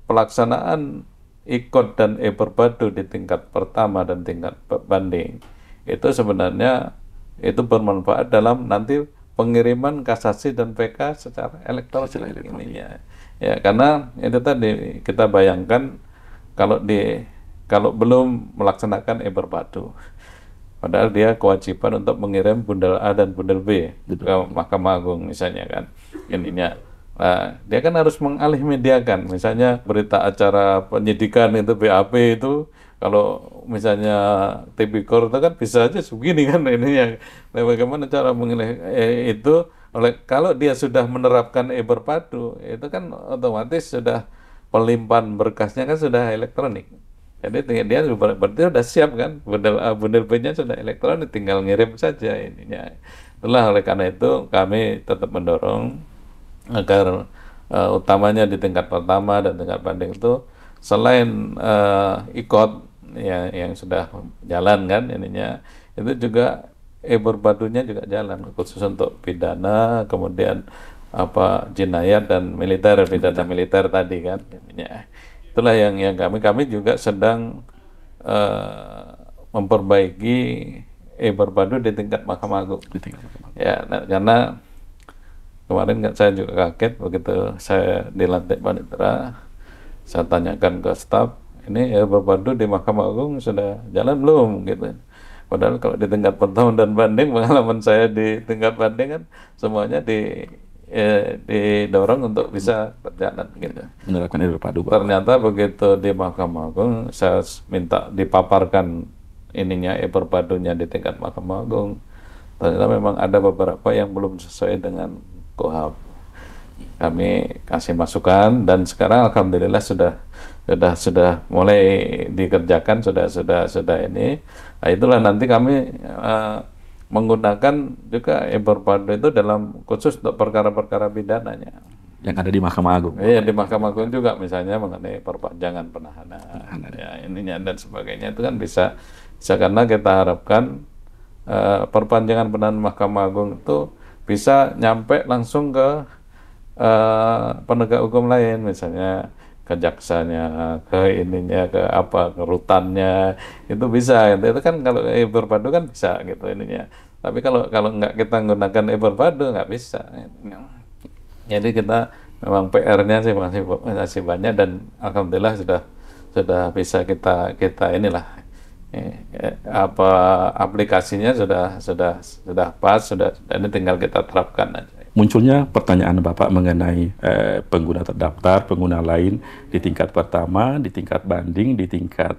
pelaksanaan ikut dan e-perpadu di tingkat pertama dan tingkat banding itu sebenarnya itu bermanfaat dalam nanti pengiriman kasasi dan PK secara elektronik ininya. Ya, karena itu tadi kita bayangkan kalau belum melaksanakan e-perpadu, padahal dia kewajiban untuk mengirim bundel A dan bundel B ke Mahkamah Agung misalnya kan ininya. Nah, dia kan harus mengalih mediakan, misalnya berita acara penyidikan itu BAP itu, kalau misalnya tipikor itu kan bisa aja segini kan ini yang bagaimana cara mengalih itu kalau dia sudah menerapkan e-perpadu itu kan otomatis sudah pelimpahan berkasnya kan sudah elektronik. Jadi dia berarti sudah siap kan, bundel A, bundel B-nya sudah elektronik, tinggal ngirim saja ininya. Itulah oleh karena itu kami tetap mendorong agar utamanya di tingkat pertama dan tingkat banding itu selain ikot yang sudah jalan kan ininya, itu juga e-perpadunya juga jalan khusus untuk pidana, kemudian jinayat dan militer, pidana militer tadi kan ininya. Itulah yang kami juga sedang memperbaiki e-perpadu di tingkat Mahkamah Agung. Ya, karena kemarin saya juga kaget begitu saya dilantik panitera, saya tanyakan ke staf, ini e-perpadu di Mahkamah Agung sudah jalan belum gitu. Padahal kalau di tingkat pertama dan banding, pengalaman saya di tingkat banding kan semuanya didorong untuk bisa berjalan gitu. Menerapkan jalur padu, Pak. Ternyata begitu di Mahkamah Agung, saya minta dipaparkan ininya padunya di tingkat Mahkamah Agung. Ternyata memang ada beberapa yang belum sesuai dengan KUHP. Kami kasih masukan dan sekarang alhamdulillah sudah mulai dikerjakan, sudah ini. Nah, itulah nanti kami menggunakan juga padu itu dalam khusus untuk perkara-perkara pidananya. Yang ada di Mahkamah Agung. Iya, di Mahkamah Agung juga misalnya mengenai perpanjangan penahanan, ya ininya dan sebagainya itu kan bisa karena kita harapkan perpanjangan penahanan Mahkamah Agung itu bisa nyampe langsung ke penegak hukum lain, misalnya ke jaksanya, ke ininya, ke apa, ke rutannya, itu bisa. Itu kan kalau padu kan bisa gitu ininya. Tapi kalau nggak kita menggunakan padu nggak bisa. Jadi kita memang PR-nya sih masih banyak dan alhamdulillah sudah bisa kita inilah aplikasinya sudah pas, ini tinggal kita terapkan aja. Munculnya pertanyaan Bapak mengenai pengguna terdaftar, pengguna lain di tingkat pertama, di tingkat banding, di tingkat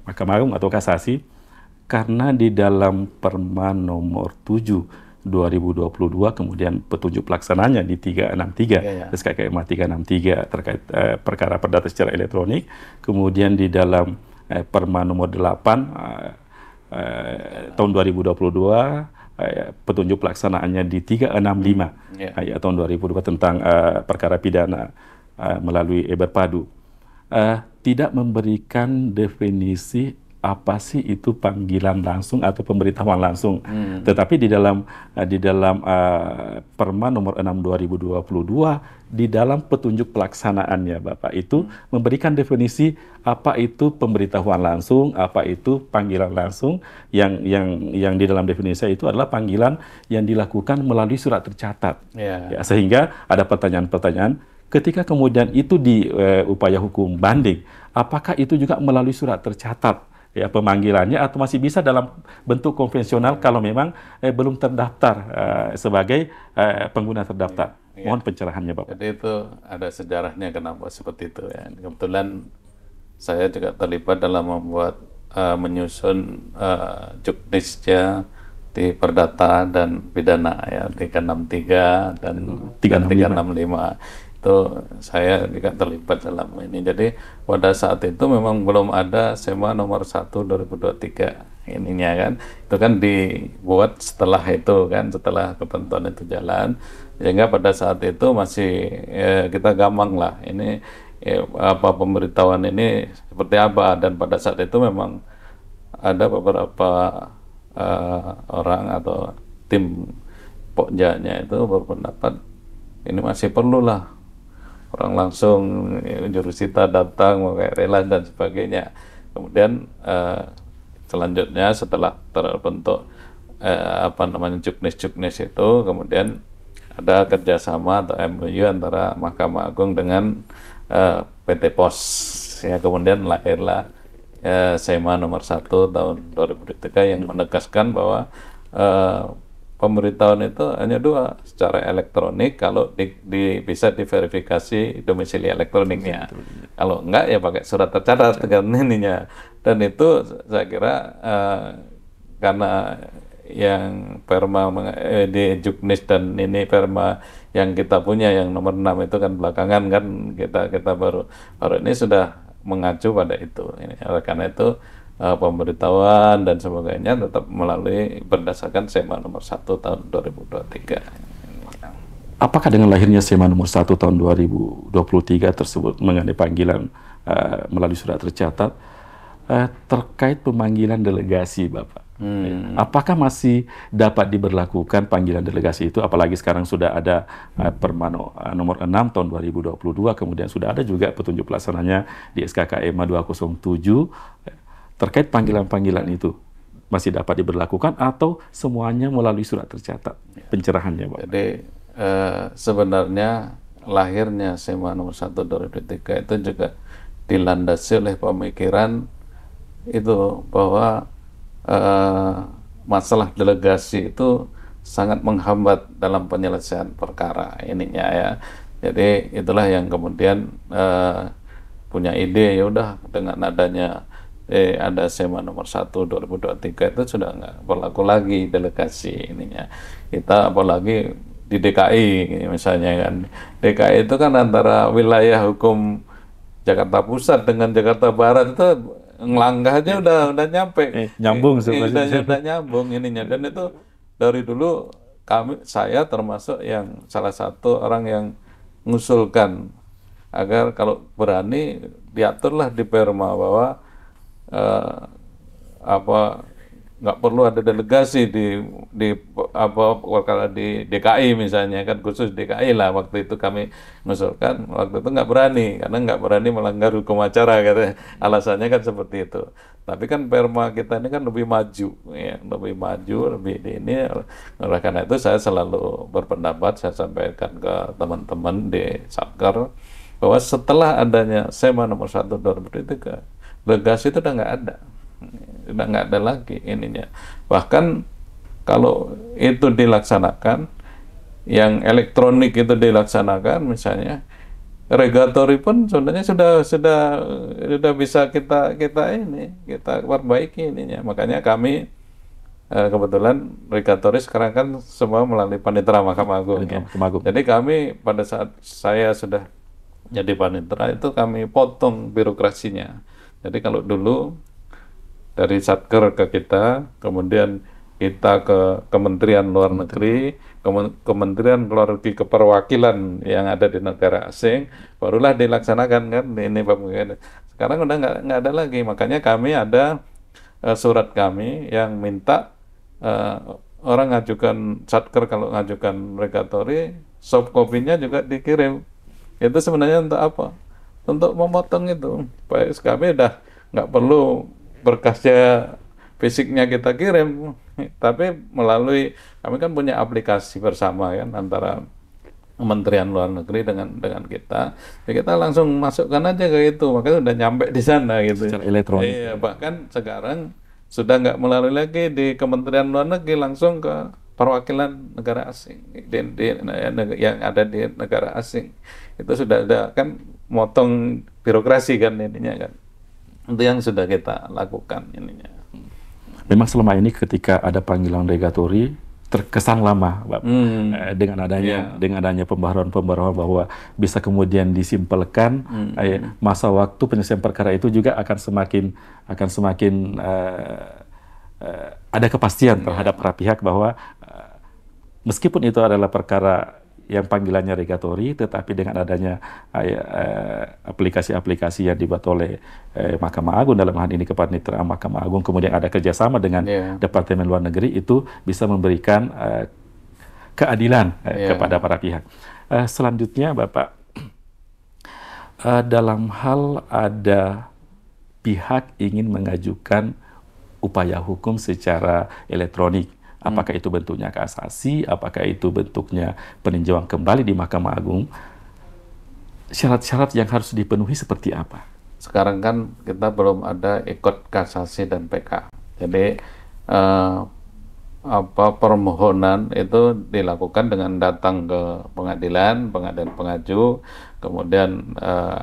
Mahkamah Agung atau kasasi, karena di dalam Perma nomor 7 2022 kemudian petunjuk pelaksananya di 363 SKKMA 363 terkait perkara perdata secara elektronik, kemudian di dalam Perma nomor 8 tahun 2022 petunjuk pelaksanaannya di 365 tahun 2002 tentang perkara pidana melalui berpadu, tidak memberikan definisi apa sih itu panggilan langsung atau pemberitahuan langsung. Tetapi di dalam Perma nomor 6 2022 di dalam petunjuk pelaksanaannya Bapak itu memberikan definisi apa itu pemberitahuan langsung, apa itu panggilan langsung, yang di dalam definisi itu adalah panggilan yang dilakukan melalui surat tercatat. Ya, sehingga ada pertanyaan-pertanyaan ketika kemudian itu di upaya hukum banding, apakah itu juga melalui surat tercatat ya pemanggilannya atau masih bisa dalam bentuk konvensional kalau memang belum terdaftar sebagai pengguna terdaftar. Mohon pencerahannya Bapak. Jadi itu ada sejarahnya kenapa seperti itu ya. Kebetulan saya juga terlibat dalam membuat menyusun juknisnya di perdata dan pidana ya 363 dan 365. Itu saya juga terlibat dalam ini. Jadi pada saat itu memang belum ada SEMA nomor 1 2023 ininya kan. Itu kan dibuat setelah itu kan, setelah ketentuan itu jalan. Sehingga pada saat itu masih kita gampang lah ini apa pemberitahuan ini seperti apa, dan pada saat itu memang ada beberapa orang atau tim Pokjanya itu berpendapat ini masih perlulah orang langsung jurusita datang kayak rela dan sebagainya. Kemudian selanjutnya setelah terbentuk juknis itu, kemudian ada kerjasama atau MOU antara Mahkamah Agung dengan PT POS ya, kemudian lahirlah SEMA nomor 1 tahun 2003 yang menegaskan bahwa pemberitahuan itu hanya 2, secara elektronik kalau bisa diverifikasi domisili elektroniknya. Kalau enggak ya pakai surat tercatat dengan ininya. Dan itu saya kira karena yang Perma di Juknis dan ini Perma yang kita punya yang nomor 6 itu kan belakangan kan kita baru ini sudah mengacu pada itu. Oleh karena itu pemberitahuan dan sebagainya tetap melalui berdasarkan SEMA nomor 1 tahun 2023. Apakah dengan lahirnya SEMA nomor 1 tahun 2023 tersebut mengenai panggilan melalui surat tercatat terkait pemanggilan delegasi Bapak? Apakah masih dapat diberlakukan panggilan delegasi itu, apalagi sekarang sudah ada Perma nomor 6 tahun 2022, kemudian sudah ada juga petunjuk pelaksananya di SKKMA 207 terkait panggilan-panggilan itu masih dapat diberlakukan atau semuanya melalui surat tercatat? Pencerahannya Pak. Jadi sebenarnya lahirnya SEMA nomor 1 2023 itu juga dilandasi oleh pemikiran itu bahwa masalah delegasi itu sangat menghambat dalam penyelesaian perkara ininya ya. Jadi itulah yang kemudian punya ide, ya udah dengan adanya ada SEMA nomor 1 2023 itu sudah nggak berlaku lagi delegasi ininya. Kita apalagi di DKI misalnya kan, DKI itu kan antara wilayah hukum Jakarta Pusat dengan Jakarta Barat itu ngelangkah aja udah nyampe, nyambung sebenarnya. udah nyambung ininya. Dan itu dari dulu saya termasuk yang salah satu orang yang mengusulkan agar kalau berani diaturlah di Perma bahwa nggak perlu ada delegasi kalau di DKI misalnya kan, khusus DKI lah waktu itu kami mengusulkan. Waktu itu nggak berani karena nggak berani melanggar hukum acara katanya, alasannya kan seperti itu. Tapi kan Perma kita ini kan lebih maju ya, lebih di ini. Oleh karena itu saya selalu berpendapat, saya sampaikan ke teman-teman di Satker bahwa setelah adanya SEMA nomor 1 2023, delegasi itu udah nggak ada lagi ininya. Bahkan kalau itu dilaksanakan, yang elektronik itu dilaksanakan misalnya, regulatory pun sebenarnya sudah bisa kita perbaiki ininya. Makanya kami kebetulan regulatory sekarang kan semua melalui panitera Mahkamah Agung. Ya. Jadi kami pada saat saya sudah jadi panitera itu kami potong birokrasinya. Jadi kalau dulu dari Satker ke kita, kemudian kita ke Kementerian Luar Negeri, Kementerian Luar Negeri ke perwakilan yang ada di negara asing, barulah dilaksanakan kan ini Pak. Sekarang udah nggak ada lagi. Makanya kami ada surat kami yang minta orang ngajukan Satker, kalau ngajukan regulatory, soft copy-nya juga dikirim. Itu sebenarnya untuk apa? Untuk memotong itu. Pak, kami udah nggak perlu berkasnya fisiknya kita kirim, tapi melalui, kami kan punya aplikasi bersama kan antara Kementerian Luar Negeri dengan kita, ya kita langsung masukkan aja ke itu, makanya udah nyampe di sana gitu. Secara elektronik. Iya, bahkan sekarang sudah nggak melalui lagi di Kementerian Luar Negeri, langsung ke perwakilan negara asing yang ada di negara asing. Itu sudah ada kan, motong birokrasi kan ininya kan. Itu yang sudah kita lakukan ininya. Memang selama ini ketika ada panggilan regulatory terkesan lama, Pak. Dengan adanya pembaharuan bahwa bisa kemudian disimpelkan, masa waktu penyelesaian perkara itu juga akan semakin ada kepastian terhadap para pihak bahwa meskipun itu adalah perkara yang panggilannya regulatory, tetapi dengan adanya aplikasi-aplikasi yang dibuat oleh Mahkamah Agung, dalam hal ini Kepaniteraan Mahkamah Agung, kemudian ada kerjasama dengan Departemen Luar Negeri, itu bisa memberikan keadilan kepada para pihak. Selanjutnya, Bapak, dalam hal ada pihak ingin mengajukan upaya hukum secara elektronik, apakah itu bentuknya kasasi, apakah itu bentuknya peninjauan kembali di Mahkamah Agung, syarat-syarat yang harus dipenuhi seperti apa? Sekarang kan kita belum ada ikut kasasi dan PK. Jadi permohonan itu dilakukan dengan datang ke pengadilan pengaju, kemudian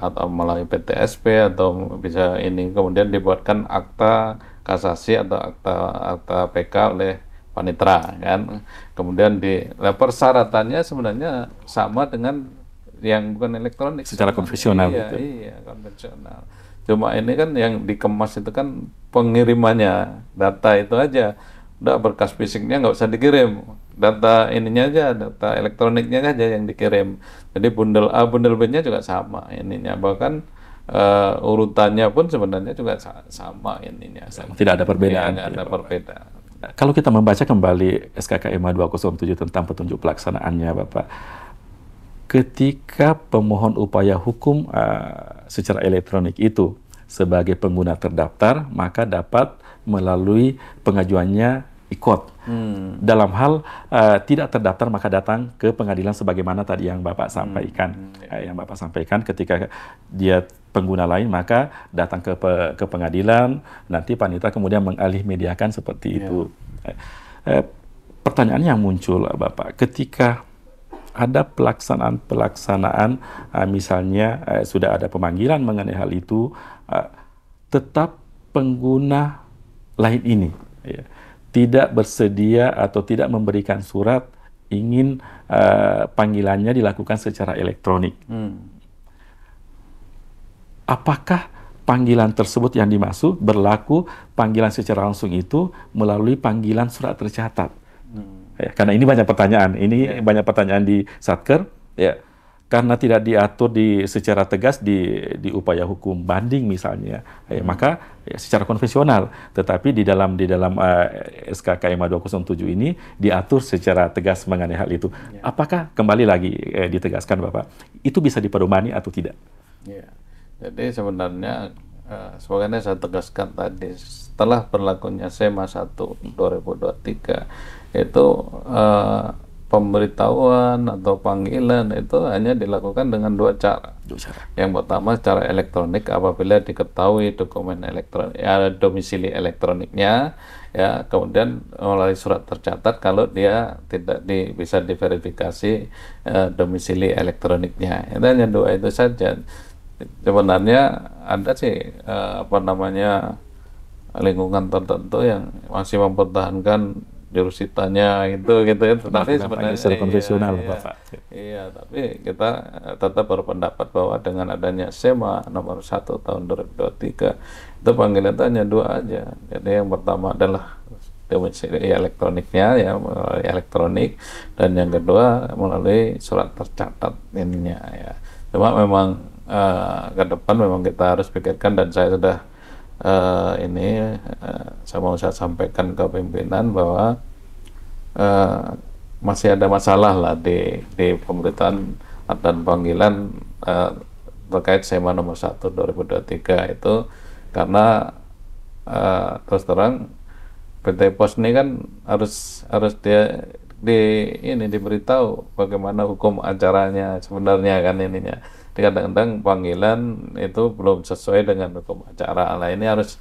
atau melalui PTSP, atau bisa ini kemudian dibuatkan akta kasasi atau akta PK oleh panitera kan. Kemudian persyaratannya sebenarnya sama dengan yang bukan elektronik, secara konvensional. Iya, konvensional. Cuma ini kan yang dikemas itu kan pengirimannya, data itu aja. Udah, berkas fisiknya nggak usah dikirim, data ininya aja, data elektroniknya aja yang dikirim. Jadi bundel A, bundel B-nya juga sama ininya, bahkan urutannya pun sebenarnya juga sama ininya. Tidak ada perbedaan. Tidak ada perbedaan. Kalau kita membaca kembali SKK MA 207 tentang petunjuk pelaksanaannya, Bapak, ketika pemohon upaya hukum secara elektronik itu sebagai pengguna terdaftar, maka dapat melalui pengajuannya ikut. Dalam hal tidak terdaftar, maka datang ke pengadilan sebagaimana tadi yang Bapak sampaikan. Yang Bapak sampaikan, ketika dia pengguna lain, maka datang ke pengadilan, nanti panitera kemudian mengalih mediakan seperti itu. Pertanyaan yang muncul, Bapak, ketika ada pelaksanaan misalnya sudah ada pemanggilan mengenai hal itu, tetap pengguna lain ini tidak bersedia atau tidak memberikan surat ingin panggilannya dilakukan secara elektronik. Apakah panggilan tersebut yang dimaksud berlaku panggilan secara langsung itu melalui panggilan surat tercatat? Karena ini banyak pertanyaan. Ini banyak pertanyaan di Satker. Karena tidak diatur secara tegas di upaya hukum banding misalnya, maka secara konvensional. Tetapi di dalam SK KMA 207 ini diatur secara tegas mengenai hal itu. Apakah kembali lagi ditegaskan, Bapak, itu bisa dipedomani atau tidak? Jadi sebenarnya sebagaimana saya tegaskan tadi, setelah berlakunya SEMA 1 2023 itu pemberitahuan atau panggilan itu hanya dilakukan dengan dua cara. Yang pertama secara elektronik apabila diketahui dokumen elektronik, domisili elektroniknya, kemudian melalui surat tercatat kalau dia tidak bisa diverifikasi domisili elektroniknya. Itu hanya dua itu saja. Sebenarnya ada sih lingkungan tertentu yang masih mempertahankan jurusitanya itu gitu ya, tetapi sebenarnya secara konvensional, Bapak. Tapi kita tetap berpendapat bahwa dengan adanya SEMA nomor 1 tahun 2023 itu panggilan hanya dua aja. Jadi yang pertama adalah domisili elektroniknya melalui elektronik, dan yang kedua melalui surat tercatat ininya Cuma memang ke depan memang kita harus pikirkan, dan saya sudah saya sampaikan ke pimpinan bahwa masih ada masalah lah di pemberitaan dan panggilan terkait SEMA nomor 1 2023 itu, karena terus terang PT Pos ini kan harus diberitahu bagaimana hukum acaranya sebenarnya kan ininya. Kadang-kadang panggilan itu belum sesuai dengan hukum acara. Nah, ini harus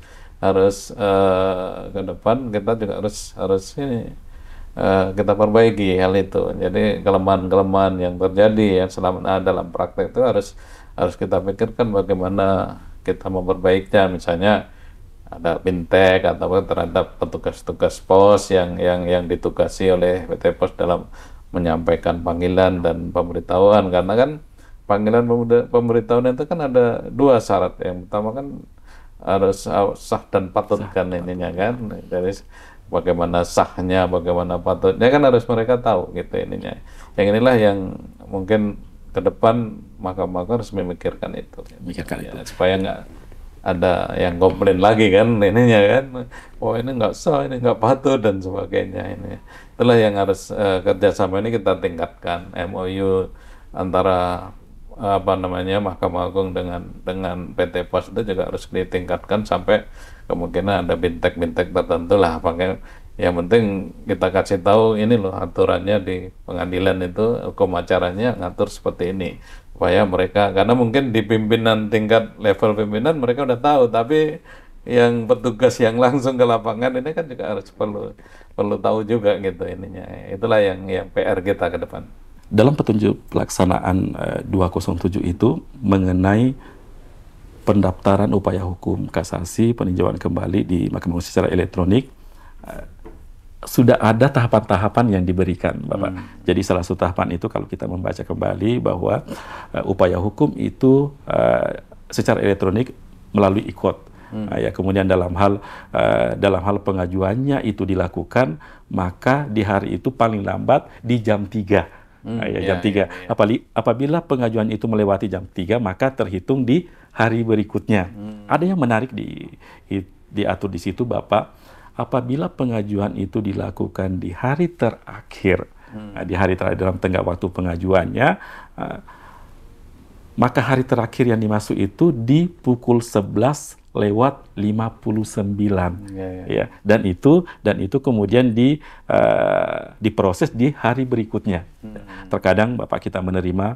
ke depan kita juga harus kita perbaiki hal itu. Jadi kelemahan-kelemahan yang terjadi yang selama dalam praktek itu harus kita pikirkan bagaimana kita memperbaikinya. Misalnya ada bintek atau terhadap petugas-petugas pos yang ditugasi oleh PT Pos dalam menyampaikan panggilan dan pemberitahuan, karena kan panggilan pemberitahuan itu kan ada dua syarat. Yang pertama kan harus sah dan patut kan ininya kan. Jadi bagaimana sahnya, bagaimana patutnya kan harus mereka tahu gitu ininya. Yang inilah yang mungkin ke depan Mahkamah harus memikirkan itu. Supaya nggak ada yang komplain lagi kan ininya kan. Oh ini nggak sah, ini nggak patut dan sebagainya ini. Itulah yang harus kerjasama ini kita tingkatkan. MOU antara Mahkamah Agung dengan PT Pos itu juga harus ditingkatkan sampai kemungkinan ada bintek-bintek tertentu lah. Yang penting kita kasih tahu ini loh aturannya di pengadilan itu, hukum acaranya ngatur seperti ini, supaya mereka, karena mungkin di pimpinan tingkat level pimpinan mereka udah tahu, tapi yang petugas yang langsung ke lapangan ini kan juga harus perlu tahu juga gitu ininya. Itulah yang PR kita ke depan. Dalam petunjuk pelaksanaan 207 itu mengenai pendaftaran upaya hukum kasasi peninjauan kembali di Mahkamah Agung secara elektronik, sudah ada tahapan-tahapan yang diberikan, Bapak. Jadi salah satu tahapan itu kalau kita membaca kembali bahwa upaya hukum itu secara elektronik melalui IQOT. Kemudian dalam hal pengajuannya itu dilakukan, maka di hari itu paling lambat di jam 3. Jam 3. Apabila pengajuan itu melewati jam 3, maka terhitung di hari berikutnya. Ada yang menarik diatur di situ, Bapak. Apabila pengajuan itu dilakukan di hari terakhir, dalam tenggat waktu pengajuannya, maka hari terakhir yang dimaksud itu di pukul 11 lewat 59 Ya. ya, dan itu kemudian diproses di hari berikutnya. Terkadang Bapak kita menerima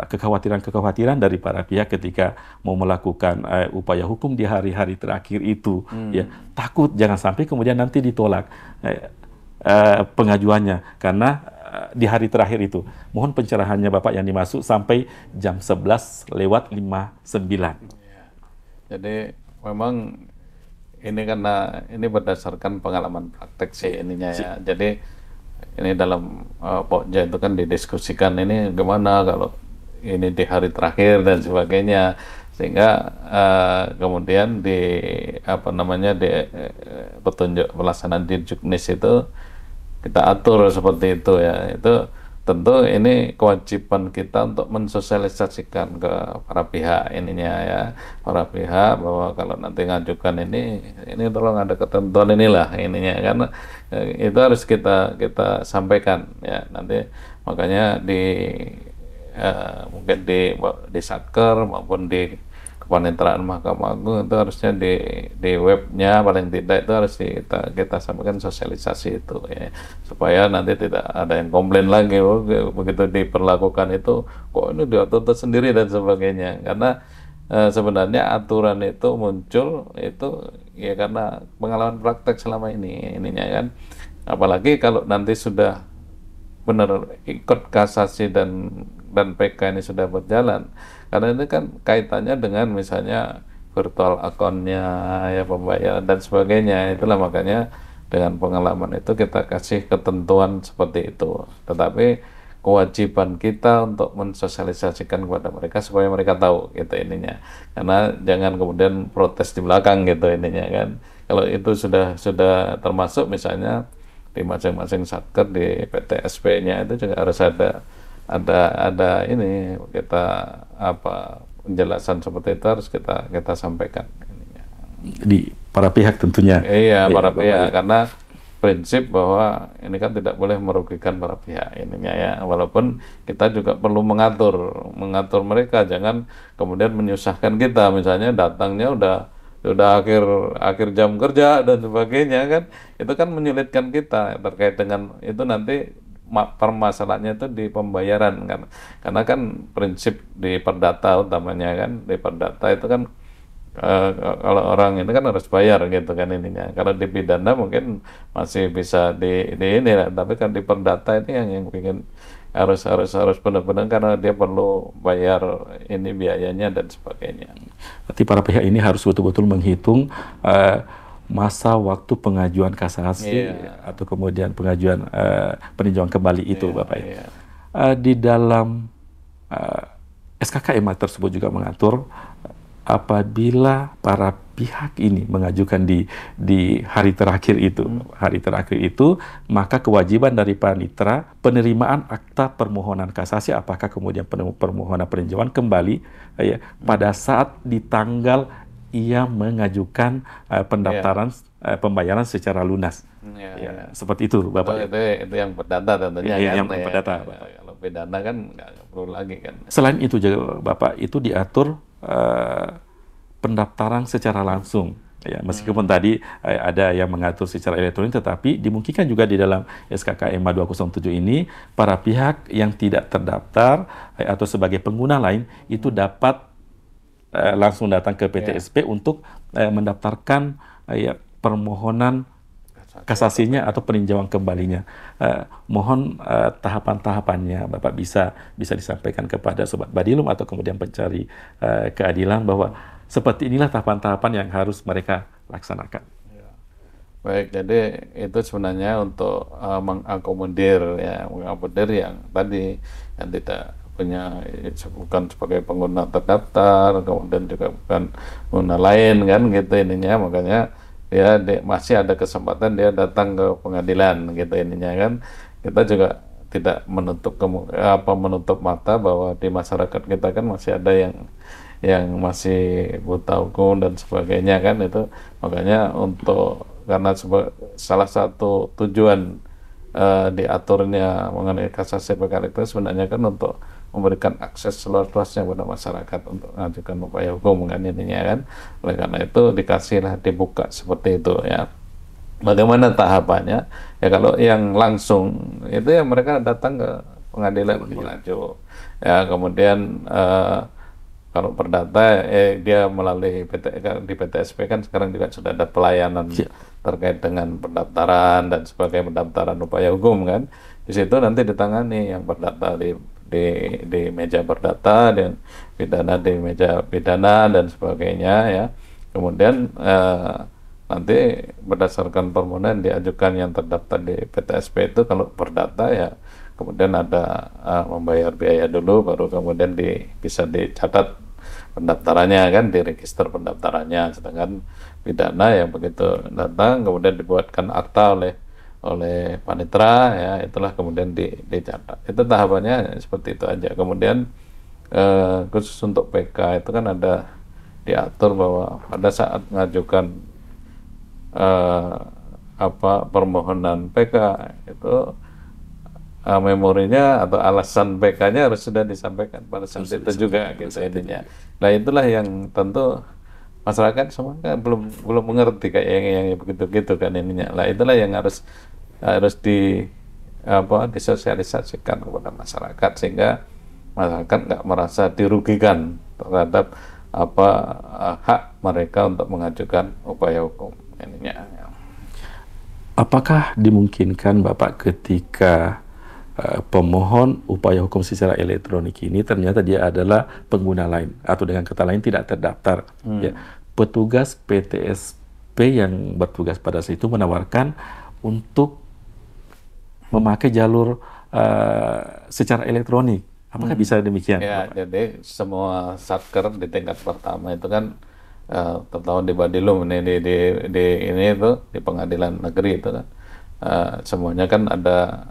kekhawatiran-kekhawatiran dari para pihak ketika mau melakukan upaya hukum di hari-hari terakhir itu, ya, takut jangan sampai kemudian nanti ditolak pengajuannya karena di hari terakhir itu. Mohon pencerahannya Bapak yang dimaksud sampai jam 11:59. Jadi memang ini karena ini berdasarkan pengalaman praktek sih ininya ya. Jadi ini dalam Pokja itu kan didiskusikan ini gimana kalau ini di hari terakhir dan sebagainya, sehingga kemudian di petunjuk pelaksanaan di Juknis itu kita atur seperti itu ya. Itu tentu ini kewajiban kita untuk mensosialisasikan ke para pihak ininya ya, para pihak bahwa kalau nanti ngajukan ini tolong ada ketentuan inilah ininya, karena itu harus kita sampaikan ya. Nanti makanya mungkin di Satker maupun di kepaniteraan Mahkamah Agung itu harusnya di webnya paling tidak itu harus kita sampaikan sosialisasi itu ya, supaya nanti tidak ada yang komplain lagi begitu diperlakukan itu kok ini diatur tersendiri dan sebagainya, karena sebenarnya aturan itu muncul itu ya karena pengalaman praktek selama ininya kan, apalagi kalau nanti sudah benar ikut kasasi dan PK ini sudah berjalan, karena ini kan kaitannya dengan misalnya virtual akunnya ya, pembayaran dan sebagainya. Itulah makanya dengan pengalaman itu kita kasih ketentuan seperti itu, tetapi kewajiban kita untuk mensosialisasikan kepada mereka supaya mereka tahu gitu ininya, karena jangan kemudian protes di belakang gitu ininya kan. Kalau itu sudah termasuk misalnya di masing-masing satker di PTSP-nya itu juga harus ada ini kita penjelasan seperti itu harus kita sampaikan di para pihak tentunya. Iya, para pihak, karena prinsip bahwa ini kan tidak boleh merugikan para pihak ininya ya, walaupun kita juga perlu mengatur mereka, jangan kemudian menyusahkan kita, misalnya datangnya udah akhir jam kerja dan sebagainya kan, itu kan menyulitkan kita terkait dengan itu. Nanti permasalahannya itu di pembayaran kan, karena kan prinsip di perdata utamanya kan, di perdata itu kan kalau orang ini kan harus bayar gitu kan ininya. Kalau di pidana mungkin masih bisa di ini lah, tapi kan di perdata ini yang bikin harus benar-benar, karena dia perlu bayar ini biayanya dan sebagainya. Berarti para pihak ini harus betul-betul menghitung masa waktu pengajuan kasasi atau kemudian pengajuan peninjauan kembali itu, Bapak ya. Di dalam SKKMA tersebut juga mengatur apabila para pihak ini mengajukan di hari terakhir itu, maka kewajiban dari panitera penerimaan akta permohonan kasasi, apakah kemudian permohonan peninjauan kembali ya, pada saat di tanggal ia mengajukan pendaftaran pembayaran secara lunas. Seperti itu, Bapak. Itu yang perdata tentunya. Yang perdata. Kalau pidana kan nggak perlu lagi kan. Selain itu juga, Bapak, itu diatur pendaftaran secara langsung. Ya, meskipun tadi ada yang mengatur secara elektronik, tetapi dimungkinkan juga di dalam SKKMA 207 ini para pihak yang tidak terdaftar atau sebagai pengguna lain itu dapat langsung datang ke PTSP untuk mendaftarkan permohonan kasasinya atau peninjauan kembalinya. Mohon tahapan-tahapannya Bapak bisa disampaikan kepada Sobat Badilum atau kemudian pencari keadilan bahwa seperti inilah tahapan-tahapan yang harus mereka laksanakan. Baik, jadi itu sebenarnya untuk mengakomodir yang tadi yang tidak punya, bukan sebagai pengguna terdaftar, kemudian juga bukan pengguna lain kan gitu ininya, makanya dia masih ada kesempatan dia datang ke pengadilan gitu ininya kan. Kita juga tidak menutup mata bahwa di masyarakat kita kan masih ada yang masih buta hukum dan sebagainya kan, itu makanya karena salah satu tujuan diaturnya mengenai kasasi perkara itu sebenarnya kan untuk memberikan akses seluas-luasnya kepada masyarakat untuk mengajukan upaya hukum kan ininya kan. Oleh karena itu dikasihlah dibuka seperti itu ya. Bagaimana tahapannya? Ya kalau yang langsung itu ya mereka datang ke pengadilan mengacu. Ya kemudian kalau perdata dia melalui di PTSP kan sekarang juga sudah ada pelayanan terkait dengan pendaftaran dan sebagai pendaftaran upaya hukum kan. Di situ nanti ditangani yang perdata di meja perdata dan pidana di meja pidana dan sebagainya ya. Kemudian nanti berdasarkan permohonan diajukan yang terdaftar di PTSP itu kalau perdata ya kemudian ada membayar biaya dulu baru kemudian bisa dicatat pendaftarannya kan di register pendaftarannya. Sedangkan pidana yang begitu datang kemudian dibuatkan akta oleh panitera ya itulah kemudian dicatat. Itu tahapannya seperti itu aja. Kemudian khusus untuk PK itu kan ada diatur bahwa pada saat mengajukan permohonan PK itu memorinya atau alasan PK-nya harus sudah disampaikan pada saat itu juga gitu intinya. Nah itulah yang tentu masyarakat semua kan belum mengerti kayak yang begitu-gitu kan ininya. Nah itulah yang harus disosialisasikan kepada masyarakat sehingga masyarakat nggak merasa dirugikan terhadap hak mereka untuk mengajukan upaya hukum ininya. Apakah dimungkinkan Bapak ketika pemohon upaya hukum secara elektronik ini ternyata dia adalah pengguna lain atau dengan kata lain tidak terdaftar, ya, petugas PTSP yang bertugas pada saat itu menawarkan untuk memakai jalur secara elektronik. Apakah bisa demikian? Ya, Bapak? jadi semua satker di tingkat pertama itu kan terutama di Badilum ini ini itu di pengadilan negeri itu kan semuanya kan ada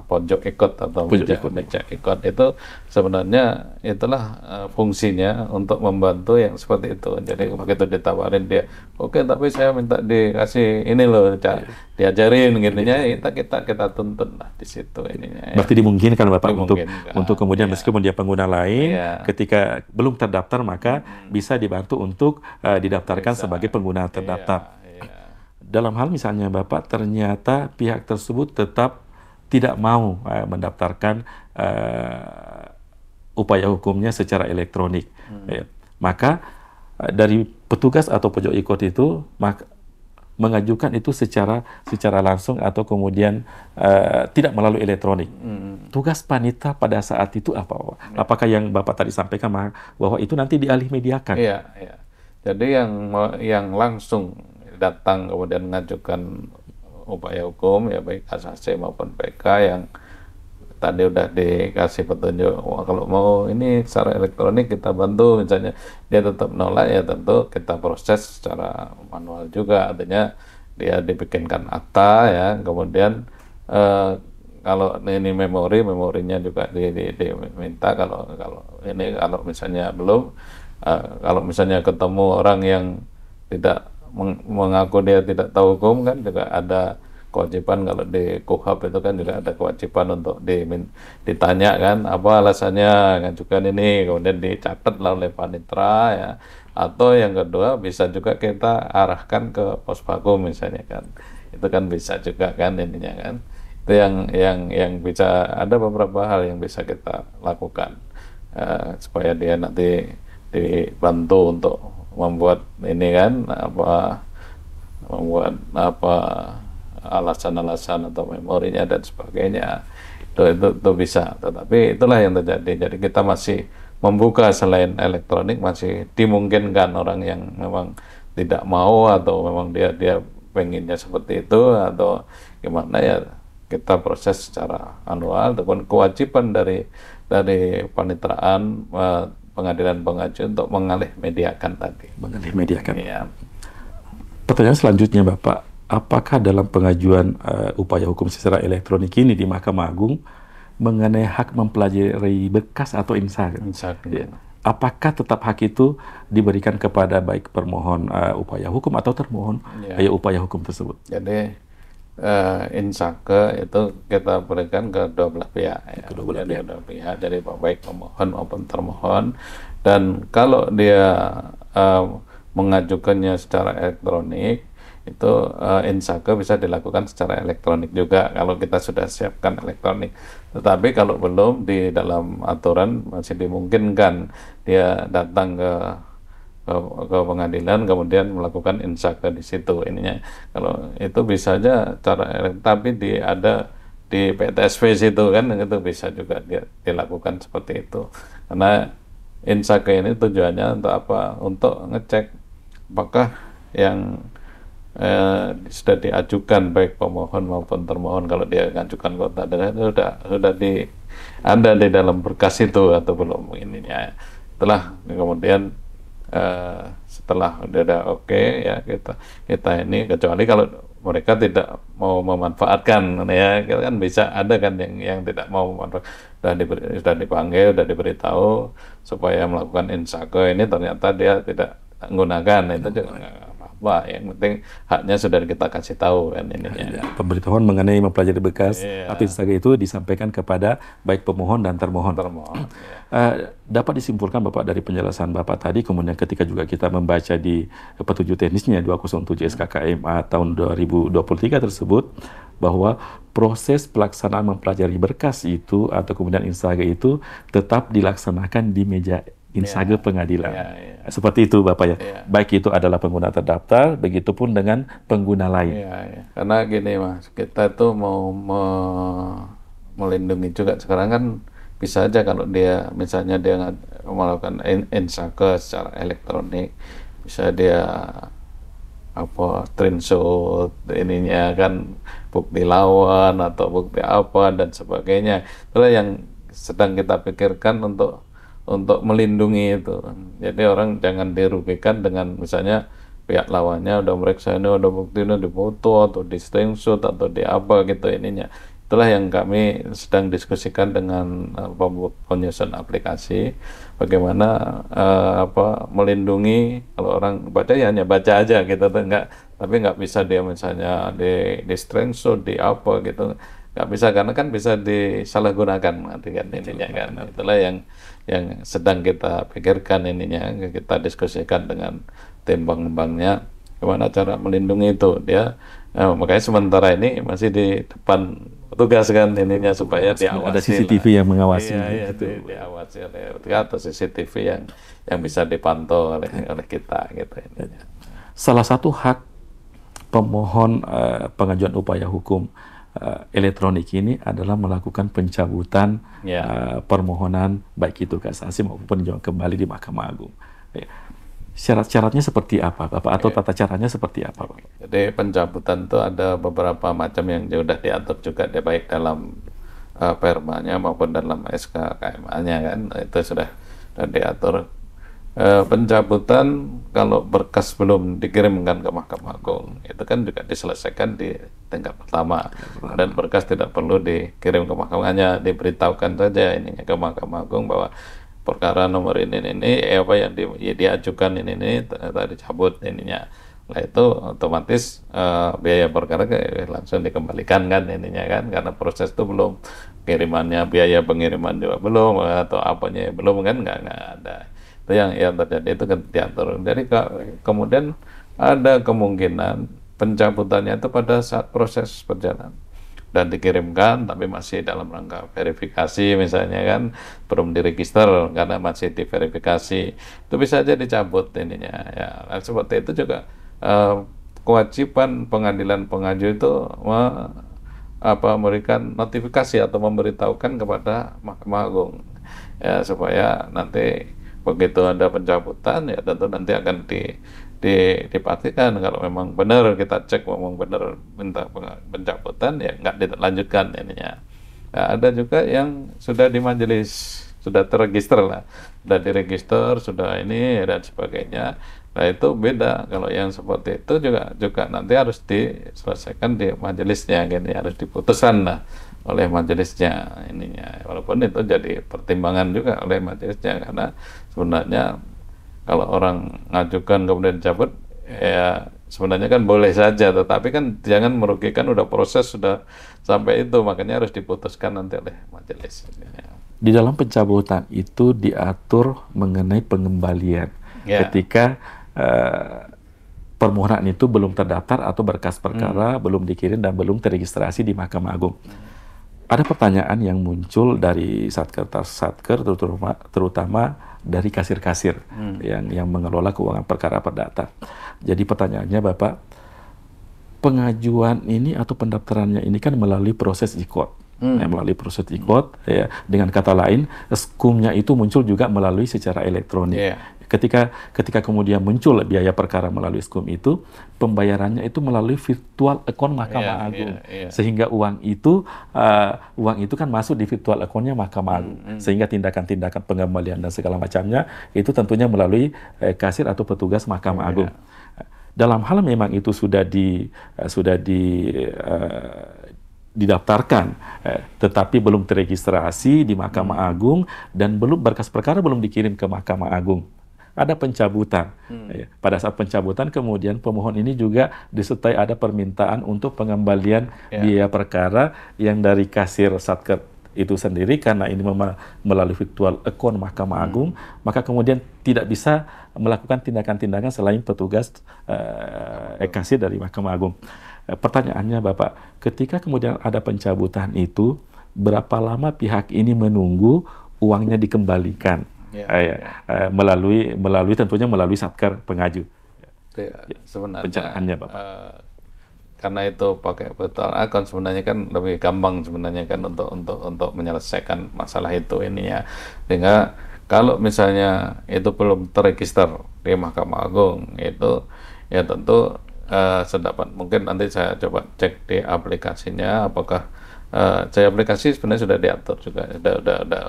pojok ikut atau meja ikut itu sebenarnya itulah fungsinya untuk membantu yang seperti itu. Jadi begitu ditawarin dia, oke tapi saya minta dikasih ini loh, diajarin gitunya, kita tuntun lah di situ ininya. Berarti dimungkinkan Bapak untuk kemudian ya. meskipun dia pengguna lain, Ya. ketika belum terdaftar maka bisa dibantu untuk didaftarkan sebagai pengguna terdaftar. Dalam hal misalnya Bapak ternyata pihak tersebut tetap tidak mau mendaftarkan upaya hukumnya secara elektronik, maka dari petugas atau pojok ikut itu mengajukan itu secara langsung atau kemudian tidak melalui elektronik. Tugas panitera pada saat itu apa? Apakah yang Bapak tadi sampaikan bahwa itu nanti dialih mediakan? Iya, iya. Jadi yang langsung datang kemudian mengajukan upaya hukum ya baik kasasi maupun PK yang tadi udah dikasih petunjuk kalau mau ini secara elektronik kita bantu misalnya dia tetap nolak ya tentu kita proses secara manual juga, artinya dia dibikinkan akta ya kemudian kalau ini memorinya juga diminta kalau misalnya belum kalau misalnya ketemu orang yang tidak mengaku dia tidak tahu hukum kan juga ada kewajiban, kalau di KUHP itu kan juga ada kewajiban untuk ditanya kan apa alasannya ngajukan ini, kemudian dicatat oleh panitera ya, atau yang kedua bisa juga kita arahkan ke Pospakum misalnya kan, itu kan bisa juga kan ininya kan, itu yang bisa, ada beberapa hal yang bisa kita lakukan supaya dia nanti dibantu untuk membuat ini kan membuat alasan-alasan atau memorinya dan sebagainya itu bisa. Tetapi itulah yang terjadi, jadi kita masih membuka selain elektronik, masih dimungkinkan orang yang memang tidak mau atau memang dia pengennya seperti itu atau gimana ya kita proses secara manual ataupun kewajiban dari paniteraan pengadilan pengacu untuk mengalih mediakan tadi. Mengalih mediakan. Ya. Pertanyaan selanjutnya Bapak, apakah dalam pengajuan upaya hukum secara elektronik ini di Mahkamah Agung mengenai hak mempelajari berkas atau insak? Ya. Apakah tetap hak itu diberikan kepada baik permohon upaya hukum atau termohon upaya hukum tersebut? Jadi insake itu kita berikan ke dua belah pihak ya. Kedua belah Jadi pihak. dua pihak, jadi baik pemohon maupun termohon. Dan kalau dia eh, mengajukannya secara elektronik, itu insake bisa dilakukan secara elektronik juga kalau kita sudah siapkan elektronik. Tetapi kalau belum, di dalam aturan masih dimungkinkan dia datang ke, ke pengadilan kemudian melakukan insake di situ ininya. Kalau itu bisa aja cara, tapi ada di PTSP situ kan, itu bisa juga dia dilakukan seperti itu. Karena insake ini tujuannya untuk apa? Untuk ngecek apakah yang sudah diajukan baik pemohon maupun termohon, kalau dia mengajukan kota daerah itu sudah ada di dalam berkas itu atau belum ininya. Setelah kemudian setelah udah oke ya, kita ini, kecuali kalau mereka tidak mau memanfaatkan ya, kita kan bisa ada kan yang tidak mau memanfaatkan, sudah dipanggil, sudah diberitahu supaya melakukan insake, ini ternyata dia tidak menggunakan, itu juga nggak apa-apa, yang penting haknya sudah kita kasih tahu kan ininya. Ya, pemberitahuan mengenai mempelajari berkas Iya. insake itu disampaikan kepada baik pemohon dan termohon. Termohon ya. Dapat disimpulkan Bapak dari penjelasan Bapak tadi, kemudian ketika juga kita membaca di petunjuk teknisnya 207 SKKMA tahun 2023 tersebut, bahwa proses pelaksanaan mempelajari berkas itu atau kemudian insage itu tetap dilaksanakan di meja insage pengadilan. Seperti itu Bapak ya. Baik itu adalah pengguna terdaftar, begitupun dengan pengguna lain. Iya. Karena gini Mas, kita tuh mau melindungi juga. Sekarang kan bisa aja kalau dia misalnya dia melakukan insake secara elektronik, bisa dia screenshot ininya kan, bukti lawan atau bukti apa dan sebagainya. Itulah yang sedang kita pikirkan untuk melindungi itu. Jadi orang jangan dirugikan dengan misalnya pihak lawannya udah meriksa ini, udah bukti ini, dipoto atau di screenshot atau di apa gitu ininya. Itulah yang kami sedang diskusikan dengan penyusun aplikasi, bagaimana melindungi. Kalau orang baca ya hanya baca aja gitu, tapi nggak bisa dia misalnya di screenshot di apa gitu, nggak bisa, karena kan bisa disalahgunakan nanti kan ininya kan. Itulah yang sedang kita pikirkan ininya, kita diskusikan dengan tim pengembangnya gimana cara melindungi itu dia. Makanya sementara ini masih di depan petugas kan ininya, supaya diawasi. Ada CCTV yang mengawasi. Iya, diawasi oleh petugas atau CCTV yang bisa dipantau oleh kita gitu ininya. Salah satu hak pemohon pengajuan upaya hukum elektronik ini adalah melakukan pencabutan permohonan baik itu kasasi maupun peninjauan kembali di Mahkamah Agung. Syarat-syaratnya seperti apa, Bapak? Atau tata caranya seperti apa, Bapak? Jadi pencabutan itu ada beberapa macam yang sudah diatur juga, baik dalam permanya maupun dalam SK-KMA-nya kan, itu sudah diatur. Pencabutan kalau berkas belum dikirimkan ke Mahkamah Agung, itu kan juga diselesaikan di tingkat pertama, dan berkas tidak perlu dikirim ke Mahkamah, hanya diberitahukan saja ini ke Mahkamah Agung bahwa perkara nomor ini apa yang diajukan ini ternyata dicabut ininya. Nah itu otomatis biaya perkara langsung dikembalikan kan ininya kan, karena proses itu belum, kirimannya, biaya pengiriman juga belum, atau apanya belum kan, nggak ada. Itu yang terjadi, itu kan diatur. Jadi kemudian ada kemungkinan pencabutannya itu pada saat proses berjalan dan dikirimkan tapi masih dalam rangka verifikasi misalnya kan, belum diregister karena masih diverifikasi, itu bisa aja dicabut ininya ya. Nah, seperti itu juga kewajiban pengadilan pengaju itu memberikan notifikasi atau memberitahukan kepada Mahkamah Agung ya, supaya nanti begitu ada pencabutan ya tentu nanti akan dipastikan kalau memang benar, kita cek memang benar minta pencabutan ya nggak dilanjutkan ininya. Nah, ada juga yang sudah di majelis, sudah terregister lah, sudah diregister, sudah ini dan sebagainya. Nah itu beda, kalau yang seperti itu juga nanti harus diselesaikan di majelisnya, gini, harus diputuskan lah oleh majelisnya ininya. Walaupun itu jadi pertimbangan juga oleh majelisnya, karena sebenarnya kalau orang ngajukan kemudian dicabut ya sebenarnya kan boleh saja, tetapi kan jangan merugikan, udah proses sudah sampai itu, makanya harus diputuskan nanti oleh majelis. Di dalam pencabutan itu diatur mengenai pengembalian. Ya. Ketika permohonan itu belum terdaftar atau berkas perkara belum dikirim dan belum terregistrasi di Mahkamah Agung. Ada pertanyaan yang muncul dari satker, terutama dari kasir-kasir yang mengelola keuangan perkara perdata. Jadi pertanyaannya, Bapak, pengajuan ini atau pendaftarannya ini kan melalui proses IKOT. Melalui proses IKOT, ya, dengan kata lain, SKUM-nya itu muncul juga melalui secara elektronik. Yeah. Ketika kemudian muncul biaya perkara melalui SKUM itu, pembayarannya itu melalui virtual account Mahkamah Agung. Sehingga uang itu kan masuk di virtual account-nya Mahkamah Agung. Sehingga tindakan-tindakan pengembalian dan segala macamnya itu tentunya melalui kasir atau petugas Mahkamah Agung. Dalam hal memang itu sudah didaftarkan, tetapi belum terregistrasi di Mahkamah Agung dan berkas perkara belum dikirim ke Mahkamah Agung. Ada pencabutan. Pada saat pencabutan kemudian pemohon ini juga disertai ada permintaan untuk pengembalian biaya perkara yang dari kasir satker itu sendiri, karena ini melalui virtual account Mahkamah Agung, maka kemudian tidak bisa melakukan tindakan-tindakan selain petugas kasir dari Mahkamah Agung. Pertanyaannya, Bapak, ketika kemudian ada pencabutan itu, berapa lama pihak ini menunggu uangnya dikembalikan? Melalui tentunya melalui satker pengaju. Sebenarnya pencaraannya, Bapak. Karena itu pakai virtual account sebenarnya kan lebih gampang sebenarnya kan untuk menyelesaikan masalah itu ininya. Sehingga kalau misalnya itu belum terregister di Mahkamah Agung, itu ya tentu sedapat mungkin nanti saya coba cek di aplikasinya, apakah saya aplikasi sebenarnya sudah diatur juga,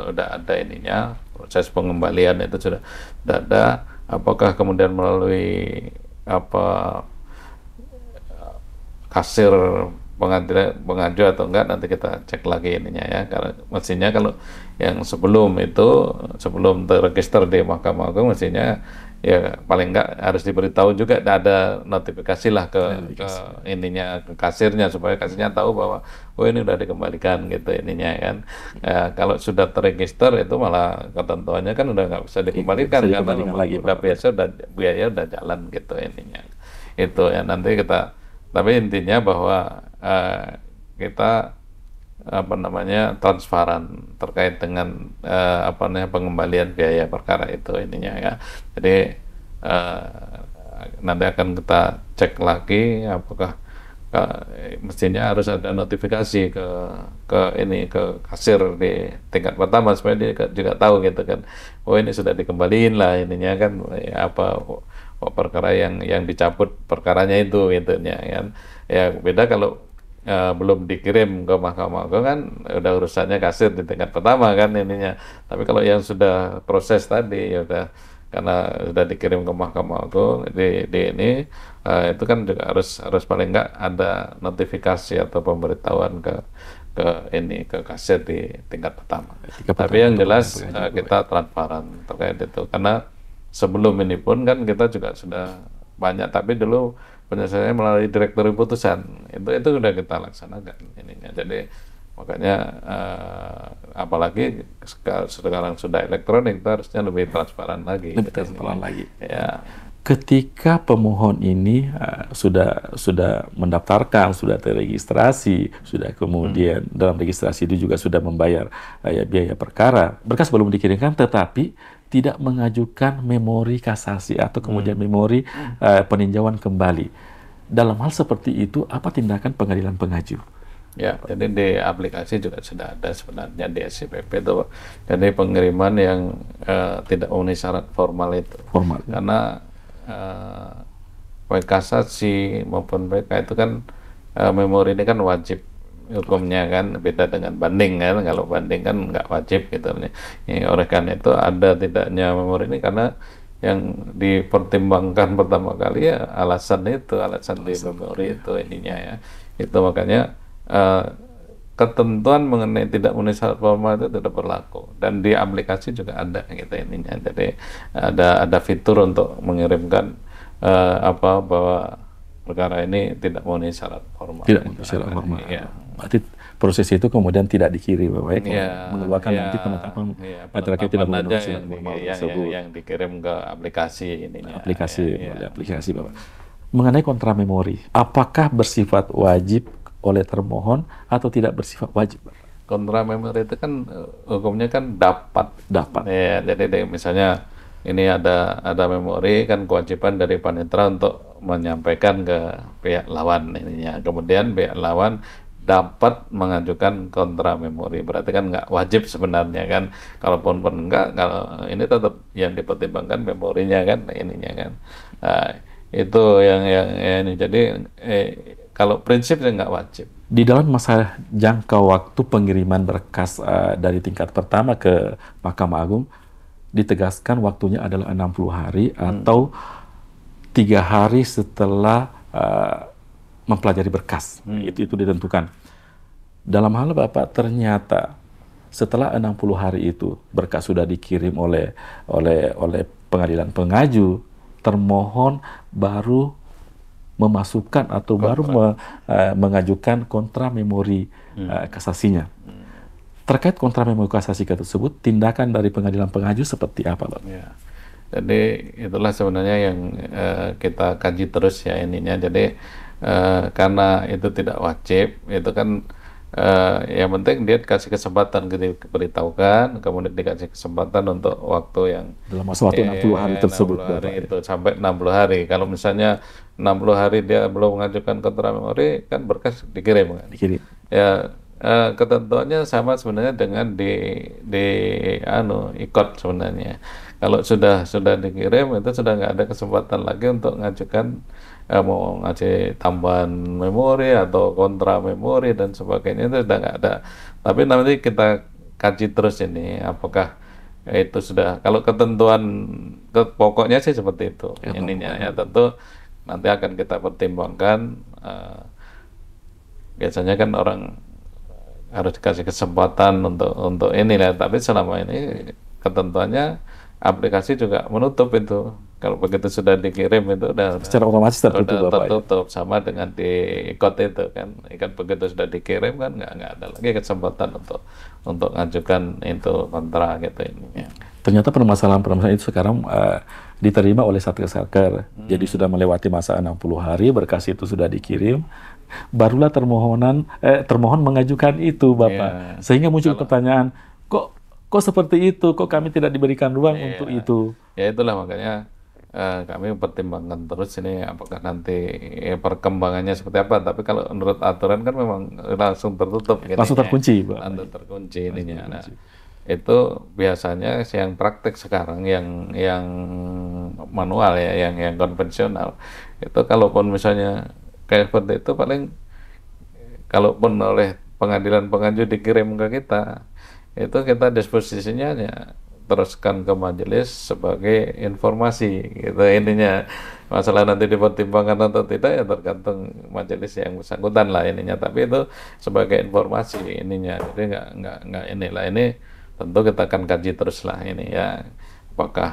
sudah ada ininya, proses pengembalian itu sudah ada. Apakah kemudian melalui kasir pengaju atau enggak, nanti kita cek lagi ininya ya. Karena mestinya kalau yang sebelum terregister di Mahkamah Agung, mestinya ya paling enggak harus diberitahu juga, ada notifikasi lah ke ininya, ke kasirnya, supaya kasirnya tahu bahwa oh ini udah dikembalikan gitu ininya kan. Kalau sudah terregister itu malah ketentuannya kan udah nggak bisa dikembalikan, karena lagi, udah biasa, biaya udah jalan gitu ininya. Itu ya, nanti kita, tapi intinya bahwa kita transparan terkait dengan pengembalian biaya perkara itu ininya ya. Jadi nanti akan kita cek lagi apakah mestinya harus ada notifikasi ke kasir di tingkat pertama, supaya dia juga tahu gitu kan, oh ini sudah dikembaliin lah ininya kan, perkara yang dicabut perkaranya itu gitu ya kan. Ya beda kalau belum dikirim ke Mahkamah Agung kan udah urusannya kasir di tingkat pertama kan ininya. Tapi kalau yang sudah proses tadi ya udah, karena sudah dikirim ke Mahkamah Agung di ini itu kan juga harus paling enggak ada notifikasi atau pemberitahuan ke kasir di tingkat pertama. Tapi yang jelas kita transparan terkait itu, karena sebelum ini pun kan kita juga sudah banyak, tapi dulu penyelesaiannya melalui direktur putusan itu sudah kita laksanakan ininya. Jadi makanya apalagi sekarang sudah elektronik, kita harusnya lebih transparan lagi. Lebih transparan lagi. Ya. Ketika pemohon ini sudah mendaftarkan, sudah terregistrasi, sudah kemudian dalam registrasi itu juga sudah membayar biaya perkara, berkas belum dikirimkan, tetapi tidak mengajukan memori kasasi atau kemudian memori peninjauan kembali. Dalam hal seperti itu, apa tindakan pengadilan pengaju? Ya, jadi di aplikasi juga sudah ada sebenarnya di SIPP itu. Jadi pengiriman yang tidak memenuhi syarat formal itu. Formal. Karena baik kasasi maupun PK itu kan memori ini kan wajib hukumnya kan, beda dengan banding kan. Kalau banding kan nggak wajib gitu. Oleh karena itu ada tidaknya memori ini karena yang dipertimbangkan pertama kali ya alasan di memori itu ininya ya. Itu makanya ketentuan mengenai tidak memenuhi syarat formal itu tidak berlaku, dan di aplikasi juga ada gitu ininya. Jadi ada fitur untuk mengirimkan bahwa perkara ini tidak memenuhi syarat formal. Tidak memenuhi syarat formal. Iya. Berarti proses itu kemudian tidak dikirim, Bapak, Iya, mengeluarkan iya, nanti penetapan iya, masyarakat tidak penetapan memenuhi aja syarat formal tersebut. yang dikirim ke aplikasi ininya. Aplikasi, Iya. oleh aplikasi, Bapak. Mengenai kontra memori, apakah bersifat wajib oleh termohon atau tidak bersifat wajib, Bapak? Kontra memori itu kan hukumnya kan dapat. Dapat. Ya, jadi misalnya ini ada memori kan kewajiban dari panitera untuk menyampaikan ke pihak lawan ininya. Kemudian pihak lawan dapat mengajukan kontra memori. Berarti kan nggak wajib sebenarnya kan. Kalaupun enggak, kalau ini tetap yang dipertimbangkan memorinya kan ininya kan. Nah, itu yang ini. Jadi kalau prinsipnya nggak wajib. Di dalam masa jangka waktu pengiriman berkas dari tingkat pertama ke Mahkamah Agung, ditegaskan waktunya adalah 60 hari atau 3 hari setelah mempelajari berkas. Itu ditentukan. Dalam hal Bapak, ternyata setelah 60 hari itu berkas sudah dikirim oleh pengadilan pengaju, termohon baru memasukkan atau baru mengajukan kontra memori kasasinya. Terkait kontra memori kasasi tersebut, tindakan dari pengadilan pengaju seperti apa, Pak? Ya. Jadi itulah sebenarnya yang kita kaji terus ya ininya. Jadi karena itu tidak wajib, itu kan yang penting dia dikasih kesempatan, diberitahukan, kemudian dikasih kesempatan untuk waktu yang dalam masa waktu 60 hari tersebut, 60 hari itu sampai 60 hari. Kalau misalnya 60 hari dia belum mengajukan kontra memori, kan berkas dikirim kan. Dikirim. Ya, ketentuannya sama sebenarnya dengan di IKOT sebenarnya. Kalau sudah dikirim, itu sudah nggak ada kesempatan lagi untuk mengajukan mau ngasih tambahan memori atau kontra memori dan sebagainya, itu sudah nggak ada. Tapi nanti kita kaji terus ini apakah itu sudah, kalau ketentuan pokoknya sih seperti itu ya, ininya ya, tentu nanti akan kita pertimbangkan. Biasanya kan orang harus dikasih kesempatan untuk ini lah, tapi selama ini ketentuannya aplikasi juga menutup itu. Kalau begitu sudah dikirim itu udah secara otomatis tertutup, tertutup sama dengan di IKOT itu kan. Ikan begitu sudah dikirim kan nggak ada lagi kesempatan untuk ngajukan itu kontra gitu ini. Ya. Ternyata permasalahan itu sekarang diterima oleh Satgas-Satker. Jadi sudah melewati masa 60 hari, berkas itu sudah dikirim, barulah termohon mengajukan itu, Bapak. Sehingga muncul pertanyaan, kok seperti itu? Kok kami tidak diberikan ruang untuk itu? Ya itulah makanya kami pertimbangkan terus ini apakah nanti perkembangannya seperti apa. Tapi kalau menurut aturan kan memang langsung tertutup. Langsung terkunci, Pak. Langsung terkunci ininya. Nah, itu biasanya yang praktek sekarang yang manual ya, yang konvensional. Itu kalaupun misalnya kayak seperti itu, paling kalaupun oleh pengadilan pengaju dikirim ke kita, itu kita disposisinya ya teruskan ke majelis sebagai informasi gitu ininya. Masalah nanti dipertimbangkan atau tidak ya tergantung majelis yang bersangkutan lah ininya, tapi itu sebagai informasi ininya. Jadi nggak inilah, ini tentu kita akan kaji terus lah ini ya, apakah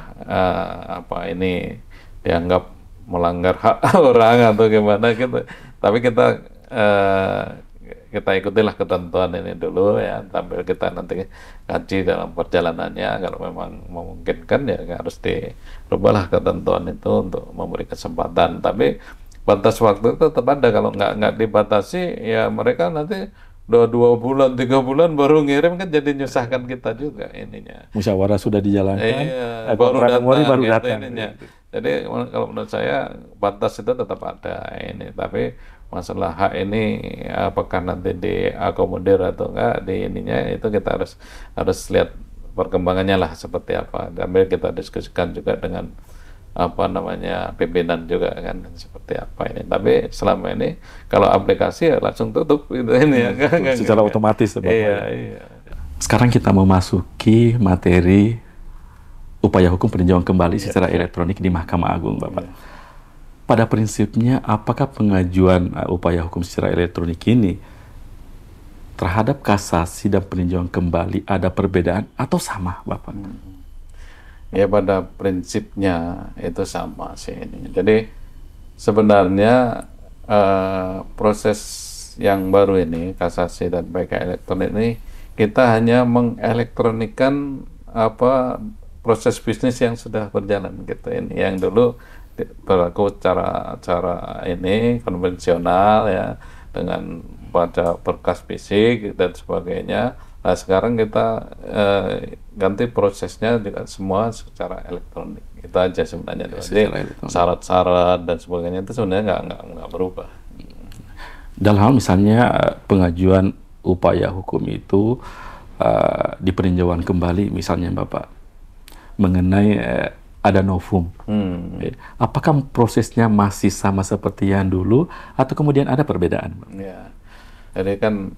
apa ini dianggap melanggar hak orang atau gimana gitu. Tapi kita ikutilah ketentuan ini dulu ya, sambil kita nanti kaji dalam perjalanannya. Kalau memang memungkinkan ya harus dirubahlah ketentuan itu untuk memberi kesempatan. Tapi batas waktu itu tetap ada. Kalau nggak dibatasi ya mereka nanti 2 bulan 3 bulan baru ngirim, kan jadi nyusahkan kita juga ininya. Musyawarah sudah dijalankan, baru datang. Jadi kalau menurut saya batas itu tetap ada ini, tapi masalah hak ini apakah nanti diakomodir atau enggak di ininya, itu kita harus lihat perkembangannya lah seperti apa. Sambil kita diskusikan juga dengan pimpinan juga kan seperti apa ini. Tapi selama ini kalau aplikasi ya langsung tutup gitu ini ya. Secara otomatis. Iya. Sekarang kita memasuki materi upaya hukum peninjauan kembali secara elektronik di Mahkamah Agung, Bapak. Pada prinsipnya, apakah pengajuan upaya hukum secara elektronik ini terhadap kasasi dan peninjauan kembali ada perbedaan atau sama, Bapak? Ya pada prinsipnya itu sama sih ini. Jadi sebenarnya proses yang baru ini, kasasi dan PK elektronik ini, kita hanya mengelektronikan proses bisnis yang sudah berjalan gitu. Ini yang dulu berlaku cara ini konvensional ya, dengan baca berkas fisik dan sebagainya. Nah sekarang kita ganti prosesnya juga semua secara elektronik. Itu aja sebenarnya. Jadi syarat-syarat dan sebagainya itu sebenarnya nggak berubah. Dalam hal misalnya pengajuan upaya hukum itu di peninjauan kembali misalnya Bapak mengenai ada novum, apakah prosesnya masih sama seperti yang dulu atau kemudian ada perbedaan? Ya, jadi kan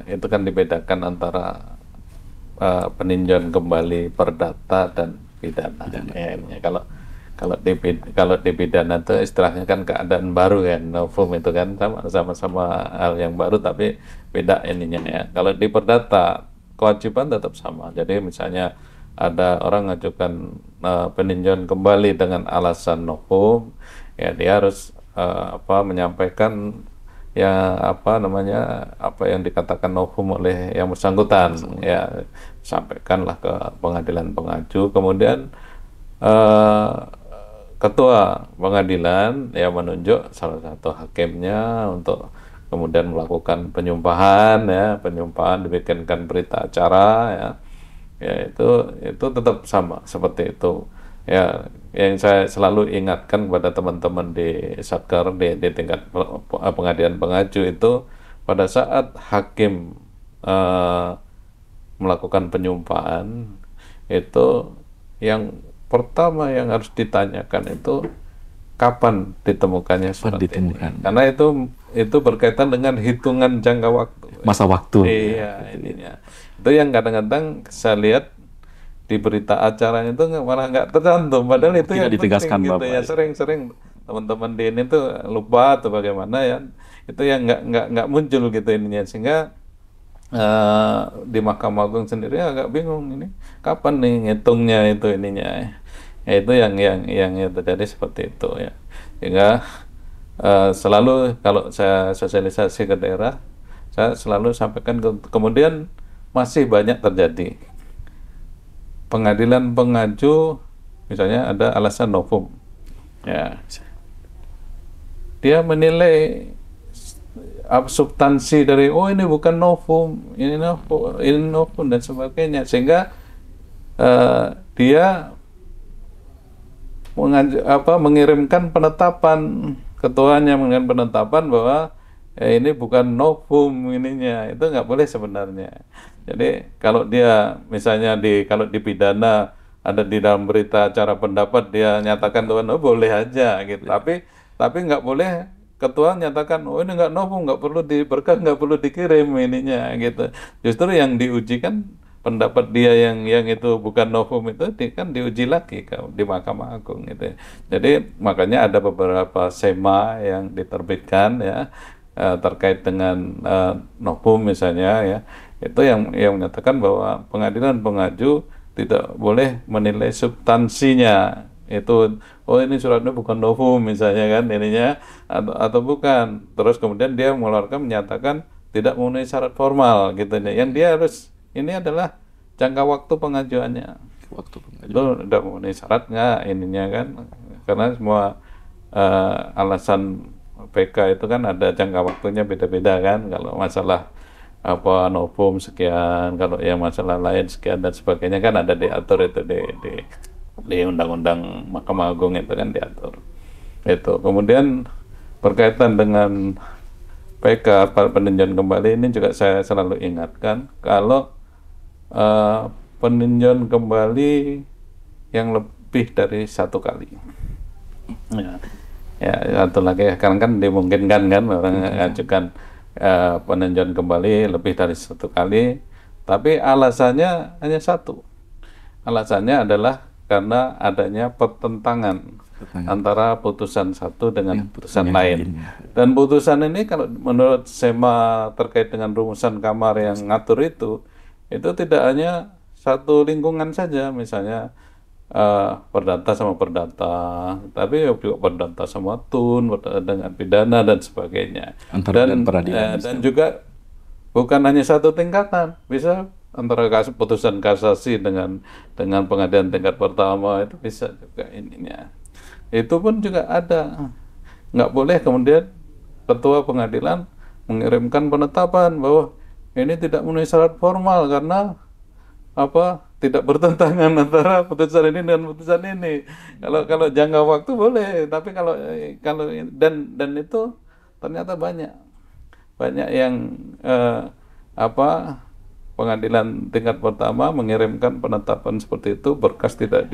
itu kan dibedakan antara peninjauan kembali perdata dan pidana. Ya, kalau di pidana itu istilahnya kan keadaan baru kan, novum itu kan sama-sama hal yang baru tapi beda ininya ya. Kalau di perdata kewajiban tetap sama. Jadi misalnya ada orang mengajukan peninjauan kembali dengan alasan novum, ya dia harus menyampaikan ya apa yang dikatakan novum oleh yang bersangkutan, ya sampaikanlah ke pengadilan pengaju, kemudian ketua pengadilan ya menunjuk salah satu hakimnya untuk kemudian melakukan penyumpahan, dibikinkan berita acara ya itu tetap sama seperti itu ya. Yang saya selalu ingatkan kepada teman-teman di Satker di tingkat pengadilan pengaju itu, pada saat hakim melakukan penyumpahan itu yang pertama yang harus ditanyakan itu kapan ditemukannya surat ini. Karena itu berkaitan dengan hitungan jangka waktu. Masa waktu. Iya, ininya. Itu yang kadang-kadang saya lihat di berita acara itu malah nggak tercantum. Padahal itu yang ditegaskan penting gitu ya. Sering-sering teman-teman di ini tuh lupa atau bagaimana ya. Itu yang nggak muncul gitu ininya, sehingga di Mahkamah Agung sendiri agak bingung ini kapan nih ngitungnya itu ininya. Ya, itu yang terjadi seperti itu ya. Sehingga selalu kalau saya sosialisasi ke daerah, saya selalu sampaikan kemudian masih banyak terjadi pengadilan pengaju misalnya ada alasan novum ya, dia menilai substansi dari ini bukan novum, ini novum dan sebagainya, sehingga dia mengirimkan penetapan, ketuanya mengirimkan penetapan bahwa ini bukan novum ininya. Itu nggak boleh sebenarnya. Jadi kalau dia misalnya kalau di pidana ada di dalam berita acara pendapat dia nyatakan boleh aja gitu. Tapi nggak boleh ketua nyatakan ini nggak novum, nggak perlu berkas, nggak perlu dikirim ininya gitu. Justru yang diuji kan pendapat dia yang itu bukan novum itu kan diuji lagi di Mahkamah Agung gitu. Jadi makanya ada beberapa SEMA yang diterbitkan ya terkait dengan novum misalnya ya. Itu yang menyatakan bahwa pengadilan pengaju tidak boleh menilai substansinya. Itu ini suratnya bukan novum misalnya kan ininya atau bukan. Terus kemudian dia menyatakan tidak memenuhi syarat formal gitu ya. Yang dia harus ini adalah jangka waktu pengajuannya. Itu udah memenuhi syarat nggak ininya kan? Karena semua alasan PK itu kan ada jangka waktunya beda-beda kan. Kalau masalah novum sekian, kalau yang masalah lain sekian dan sebagainya kan ada diatur itu di Undang-Undang Mahkamah Agung itu kan diatur. Itu kemudian berkaitan dengan PK peninjauan kembali ini juga saya selalu ingatkan kalau peninjauan kembali yang lebih dari satu kali. Ya satu lagi karena kan dimungkinkan kan orang mengajukan peninjauan kembali lebih dari satu kali, tapi alasannya hanya satu. Alasannya adalah karena adanya pertentangan antara putusan satu dengan putusan lain. Dan putusan ini kalau menurut SEMA terkait dengan rumusan kamar yang ngatur itu tidak hanya satu lingkungan saja, misalnya perdata sama perdata, tapi juga perdata sama tun, perdata dengan pidana dan sebagainya. Antara dan peradilan. Dan juga bukan hanya satu tingkatan, bisa antara putusan kasasi dengan pengadilan tingkat pertama itu bisa juga ininya. Itu pun juga ada. Nggak boleh kemudian ketua pengadilan mengirimkan penetapan bahwa ini tidak memenuhi syarat formal karena tidak bertentangan antara putusan ini dan putusan ini. Kalau jangka waktu boleh, tapi kalau dan itu ternyata banyak yang pengadilan tingkat pertama mengirimkan penetapan seperti itu, berkas tidak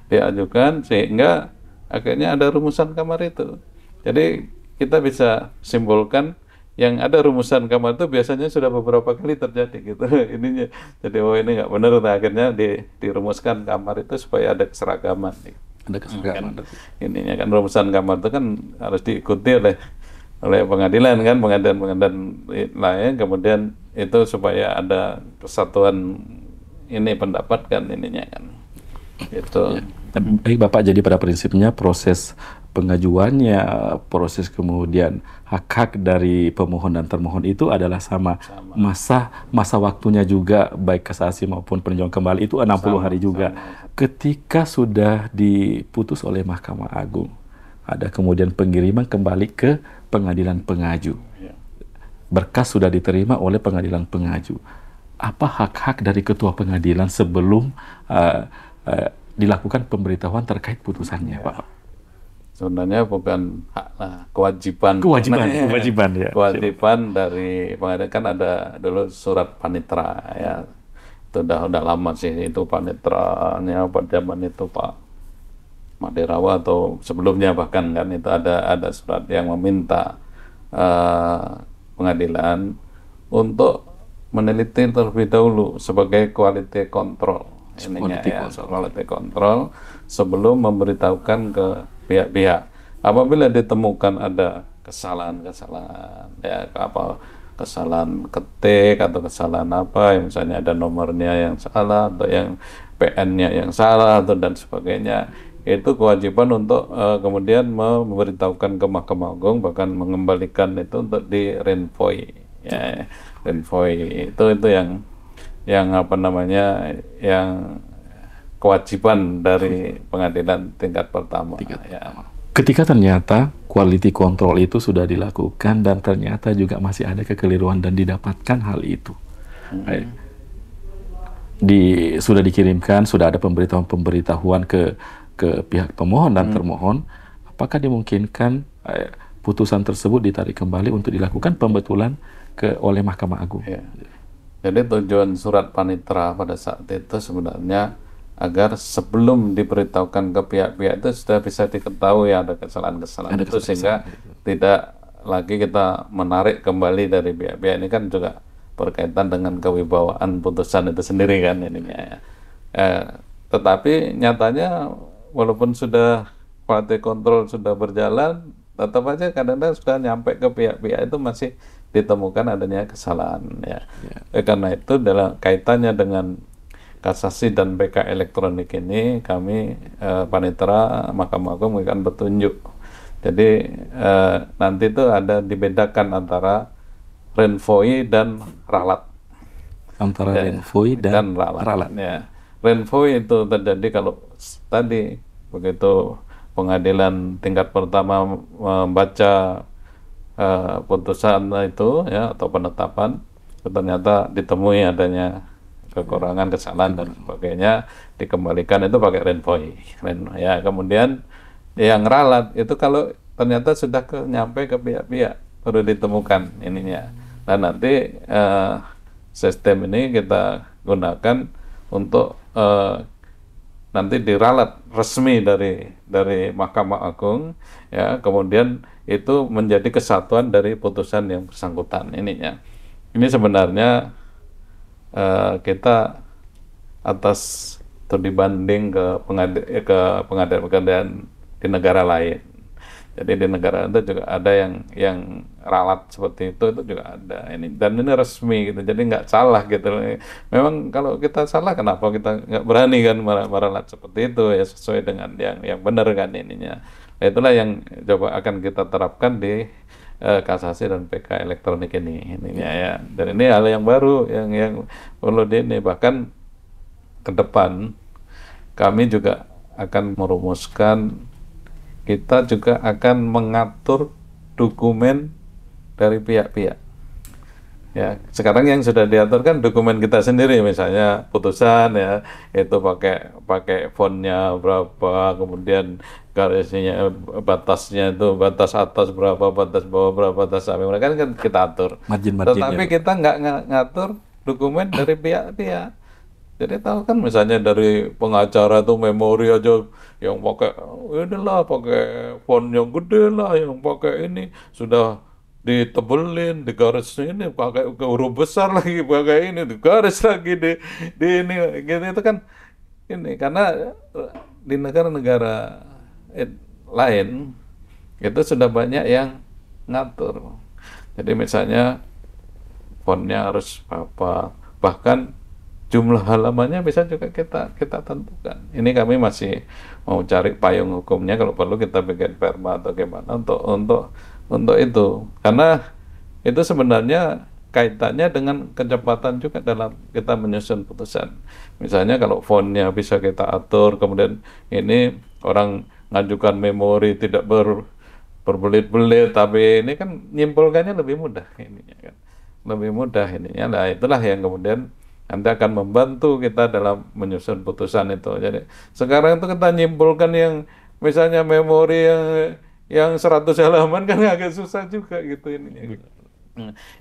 diajukan, sehingga akhirnya ada rumusan kamar itu. Jadi kita bisa simpulkan yang ada rumusan kamar itu biasanya sudah beberapa kali terjadi gitu ininya. Jadi ini nggak benar, akhirnya dirumuskan kamar itu supaya ada keseragaman. Ada keseragaman. Ininya kan rumusan kamar itu kan harus diikuti oleh pengadilan kan, pengadilan lain, kemudian itu supaya ada kesatuan ini pendapat kan ininya kan. Itu. Baik Bapak, jadi pada prinsipnya proses pengajuannya, proses kemudian hak-hak dari pemohon dan termohon itu adalah sama. Masa waktunya juga baik kasasi maupun peninjauan kembali itu 60 hari juga. Ketika sudah diputus oleh Mahkamah Agung, ada kemudian pengiriman kembali ke pengadilan pengaju. Berkas sudah diterima oleh pengadilan pengaju. Apa hak-hak dari ketua pengadilan sebelum dilakukan pemberitahuan terkait putusannya, Pak? Sebenarnya bukan hak, kewajiban. Kewajiban ya. Kewajiban dari pengadilan kan ada dulu surat panitera ya. Itu udah lama sih itu paniteranya pada zaman itu Pak Madirawa atau sebelumnya bahkan kan itu ada surat yang meminta pengadilan untuk meneliti terlebih dahulu sebagai quality control quality control sebelum memberitahukan ke pihak-pihak. Apabila ditemukan ada kesalahan ya kesalahan ketik atau kesalahan misalnya ada nomornya yang salah atau yang PN-nya yang salah atau dan sebagainya, itu kewajiban untuk kemudian memberitahukan ke Mahkamah Agung, bahkan mengembalikan itu untuk di renvoy ya. Renvoy itu yang yang kewajiban dari pengadilan tingkat pertama. Ketika ternyata quality control itu sudah dilakukan dan ternyata juga masih ada kekeliruan dan didapatkan hal itu, sudah dikirimkan, sudah ada pemberitahuan ke pihak pemohon dan termohon, apakah dimungkinkan putusan tersebut ditarik kembali untuk dilakukan pembetulan oleh Mahkamah Agung? Ya. Jadi tujuan surat panitera pada saat itu sebenarnya agar sebelum diberitahukan ke pihak-pihak itu sudah bisa diketahui ada kesalahan-kesalahan itu, sehingga tidak lagi kita menarik kembali dari pihak-pihak. Ini kan juga berkaitan dengan kewibawaan putusan itu sendiri kan ininya. Tetapi nyatanya walaupun sudah quality control sudah berjalan, tetap aja kadang-kadang sudah nyampe ke pihak-pihak itu masih ditemukan adanya kesalahan ya. Karena itu dalam kaitannya dengan kasasi dan PK elektronik ini kami panitera Mahkamah Agung memberikan petunjuk. Jadi nanti itu ada dibedakan antara renvoy dan ralat. Antara renvoy dan ralat. Ya. Renvoy itu terjadi kalau tadi begitu pengadilan tingkat pertama membaca putusan itu ya atau penetapan, ternyata ditemui adanya kekurangan, kesalahan dan sebagainya, dikembalikan itu pakai renvoy. Ya, kemudian yang ralat itu kalau ternyata sudah nyampe ke pihak-pihak baru ditemukan ininya. Dan nanti sistem ini kita gunakan untuk nanti diralat resmi dari Mahkamah Agung ya, kemudian itu menjadi kesatuan dari putusan yang bersangkutan ininya. Ini sebenarnya kita atas studi banding ke pengadilan di negara lain. Jadi di negara itu juga ada yang ralat seperti itu juga ada ini, dan ini resmi gitu, jadi nggak salah gitu. Memang kalau kita salah, kenapa kita nggak berani kan meralat seperti itu ya, sesuai dengan yang benar kan ininya. Nah, itulah yang coba akan kita terapkan di kasasi dan PK elektronik ininya ya. Dan ini hal yang baru yang perlu ini, bahkan ke depan kami juga akan merumuskan, kita juga akan mengatur dokumen dari pihak-pihak. Ya, sekarang yang sudah diatur kan dokumen kita sendiri, misalnya putusan ya, itu pakai fontnya berapa, kemudian garisnya, batasnya itu batas atas berapa, batas bawah berapa, batas samping, mereka kan kita atur. Margin-marginnya. Tetapi kita nggak ngatur dokumen dari pihak-pihak. Jadi tahu kan, misalnya dari pengacara tuh memori aja yang pakai inilah, pakai font yang gede lah, yang pakai ini sudah ditebelin, digaris ini pakai huruf besar lagi, pakai ini digaris lagi di ini gitu, itu kan ini karena di negara-negara lain itu sudah banyak yang ngatur. Jadi misalnya fontnya harus apa, bahkan jumlah halamannya bisa juga kita tentukan. Ini kami masih mau cari payung hukumnya, kalau perlu kita bikin perma atau gimana untuk itu. Karena itu sebenarnya kaitannya dengan kecepatan juga dalam kita menyusun putusan. Misalnya kalau fontnya bisa kita atur, kemudian ini orang ngajukan memori tidak berbelit-belit, tapi ini kan nyimpulkannya lebih mudah ininya kan. Lebih mudah ininya. Nah, itulah yang kemudian nanti akan membantu kita dalam menyusun putusan itu. Jadi sekarang itu kita nyimpulkan yang misalnya memori yang 100 halaman kan agak susah juga gitu ini.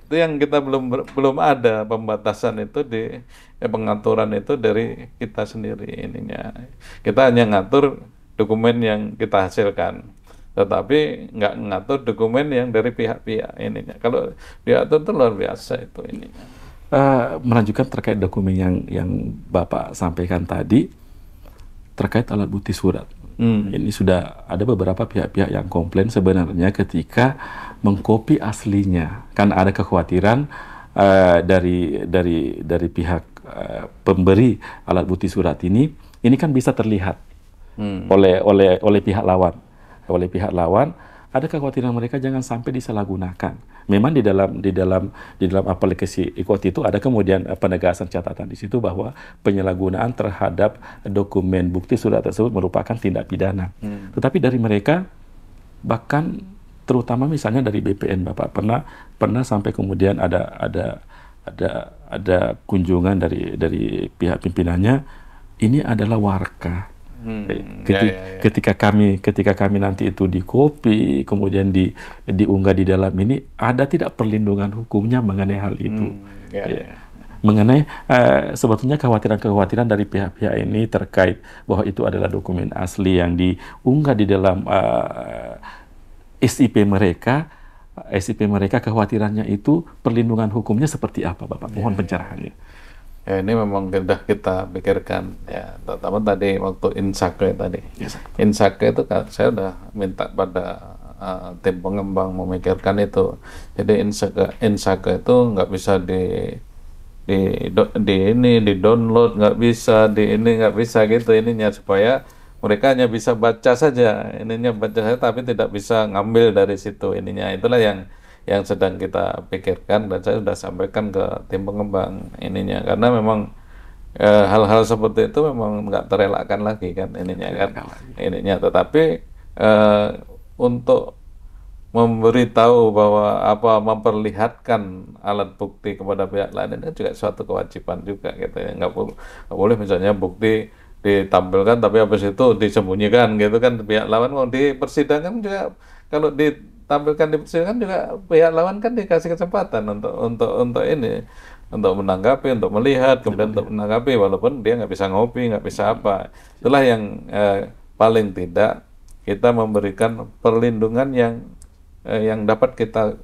Itu yang kita belum ada pembatasan itu pengaturan itu dari kita sendiri ininya. Kita hanya ngatur dokumen yang kita hasilkan, tetapi nggak ngatur dokumen yang dari pihak-pihak ininya. Kalau diatur itu luar biasa itu ininya. Melanjutkan terkait dokumen yang Bapak sampaikan tadi terkait alat bukti surat. Ini sudah ada beberapa pihak-pihak yang komplain sebenarnya ketika mengkopi aslinya, kan ada kekhawatiran dari pihak pemberi alat bukti surat ini kan bisa terlihat oleh pihak lawan. Ada kekhawatiran mereka jangan sampai disalahgunakan. Memang di dalam aplikasi IQOTI itu ada kemudian penegasan catatan di situ bahwa penyalahgunaan terhadap dokumen bukti surat tersebut merupakan tindak pidana. Tetapi dari mereka, bahkan terutama misalnya dari BPN, Bapak pernah sampai kemudian ada kunjungan dari pihak pimpinannya, ini adalah warka. Ketika kami nanti itu dikopi kemudian diunggah di dalam ini, ada tidak perlindungan hukumnya mengenai hal itu. Mengenai sebetulnya kekhawatiran dari pihak-pihak ini terkait bahwa itu adalah dokumen asli yang diunggah di dalam SIP mereka, kekhawatirannya itu perlindungan hukumnya seperti apa, Bapak? Mohon pencerahannya. Ya, ini memang sudah kita pikirkan ya, terutama tadi waktu Insake tadi. Insake itu kan saya udah minta pada tim pengembang memikirkan itu. Jadi Insake itu nggak bisa di download, nggak bisa nggak bisa gitu ininya, supaya mereka hanya bisa baca saja tapi tidak bisa ngambil dari situ ininya. Itulah yang sedang kita pikirkan, dan saya sudah sampaikan ke tim pengembang ininya, karena memang hal-hal seperti itu memang nggak terelakkan lagi kan ininya kan ininya. Tetapi untuk memberitahu bahwa memperlihatkan alat bukti kepada pihak lain itu juga suatu kewajiban juga gitu ya. Nggak boleh misalnya bukti ditampilkan tapi habis itu disembunyikan gitu kan. Pihak lawan mau di persidangan juga, kalau ditampilkan di persidangan juga pihak lawan kan dikasih kesempatan untuk menanggapi, untuk melihat, kemudian untuk menanggapi, walaupun dia nggak bisa ngopi, nggak bisa apa. Itulah yang paling tidak kita memberikan perlindungan yang dapat kita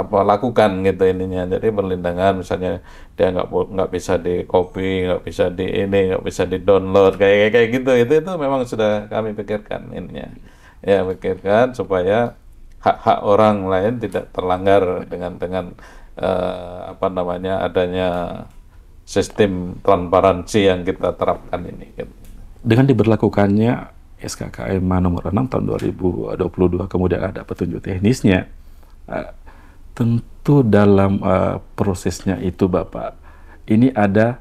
lakukan gitu ininya. Jadi perlindahan misalnya dia nggak bisa di copy, nggak bisa di ini, nggak bisa di download kayak gitu. Itu memang sudah kami pikirkan ininya. Ya pikirkan supaya hak-hak orang lain tidak terlanggar dengan apa namanya adanya sistem transparansi yang kita terapkan ini. Gitu. Dengan diberlakukannya SKKM nomor 6 tahun 2022, kemudian ada petunjuk teknisnya, tentu dalam prosesnya itu Bapak, ini ada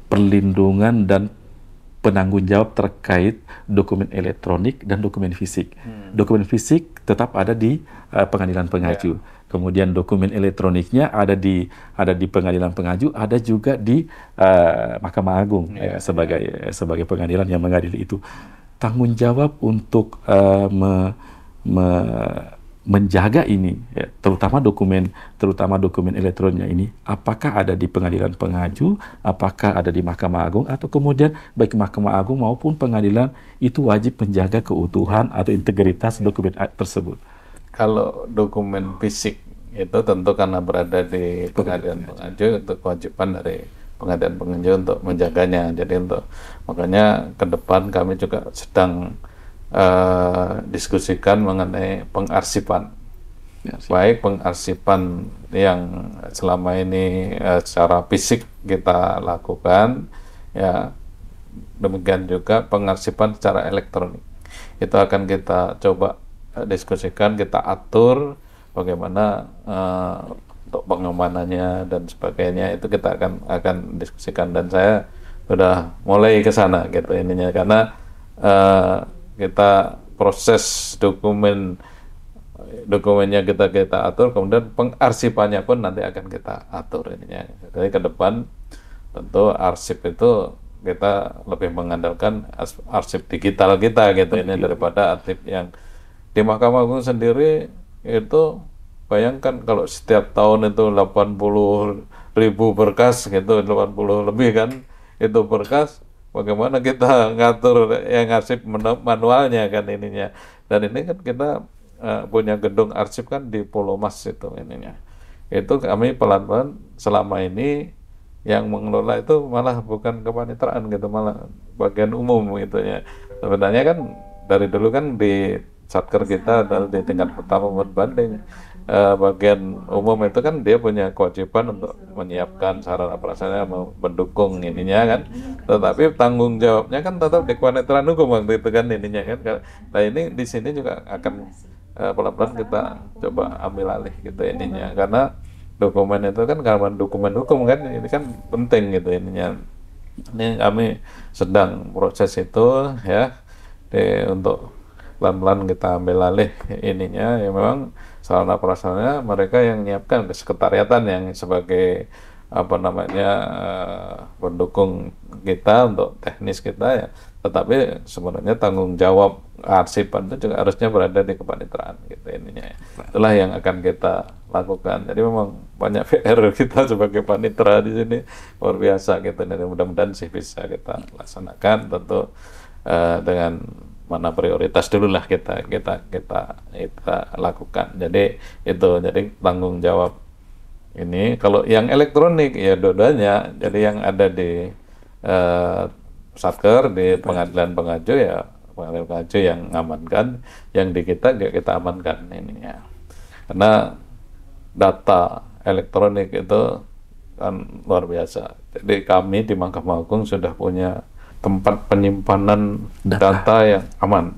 perlindungan dan penanggung jawab terkait dokumen elektronik dan dokumen fisik. Dokumen fisik tetap ada di pengadilan pengaju. Kemudian dokumen elektroniknya ada di pengadilan pengaju, ada juga di Mahkamah Agung sebagai pengadilan yang mengadili itu. Tanggung jawab untuk menjaga ini, ya, terutama dokumen elektroniknya ini, apakah ada di pengadilan pengaju, apakah ada di Mahkamah Agung, atau kemudian baik Mahkamah Agung maupun pengadilan itu wajib menjaga keutuhan atau integritas dokumen tersebut. Kalau dokumen fisik itu tentu karena berada di pengadilan pengaju, itu kewajiban dari pengadilan pengaju untuk menjaganya. Jadi makanya ke depan kami juga sedang diskusikan mengenai pengarsipan, baik pengarsipan yang selama ini secara fisik kita lakukan, ya demikian juga pengarsipan secara elektronik. Itu akan kita coba diskusikan, kita atur bagaimana untuk pengamanannya dan sebagainya, itu kita akan diskusikan, dan saya sudah mulai ke sana gitu ininya, karena kita proses dokumennya kita atur, kemudian pengarsipannya pun nanti akan kita atur ininya. Jadi ke depan tentu arsip itu kita lebih mengandalkan arsip digital kita gitu ini daripada arsip yang di Mahkamah Agung sendiri. Itu bayangkan kalau setiap tahun itu 80.000 berkas gitu, 80 lebih kan itu berkas. Bagaimana kita ngatur yang arsip manualnya kan ininya. Dan ini kan kita punya gedung arsip kan di Pulau Mas itu ininya. Itu kami pelan-pelan selama ini yang mengelola itu malah bukan kepaniteraan gitu, malah bagian umum gitu ya. Sebenarnya kan dari dulu kan di Satker kita di tingkat pertama berbanding bagian umum itu kan dia punya kewajiban untuk menyiapkan sarana prasarana, mendukung ininya kan, tetapi tanggung jawabnya kan tetap di kepaniteraan hukum waktu itu kan ininya kan. Nah ini di sini juga akan pelan-pelan kita coba ambil alih gitu ininya, karena dokumen itu kan karena dokumen hukum kan, ini kan penting gitu ininya. Ini kami sedang proses itu ya, untuk pelan-pelan kita ambil alih ininya. Ya memang sarana prasarana mereka yang menyiapkan, sekretariatan yang sebagai apa namanya pendukung kita untuk teknis kita ya, tetapi sebenarnya tanggung jawab arsipan itu juga harusnya berada di kepaniteraan gitu ininya. Itulah yang akan kita lakukan. Jadi memang banyak PR kita sebagai panitera di sini luar biasa gitu, dan mudah-mudahan sih bisa kita laksanakan, tentu dengan mana prioritas dulu lah kita lakukan. Jadi itu, jadi tanggung jawab ini. Kalau yang elektronik ya dua-duanya, jadi yang ada di Satker di pengadilan pengaju ya pengadilan pengaju yang mengamankan, yang di kita amankan ini ya. Karena data elektronik itu kan luar biasa. Jadi kami di Mahkamah Agung sudah punya tempat penyimpanan data yang aman.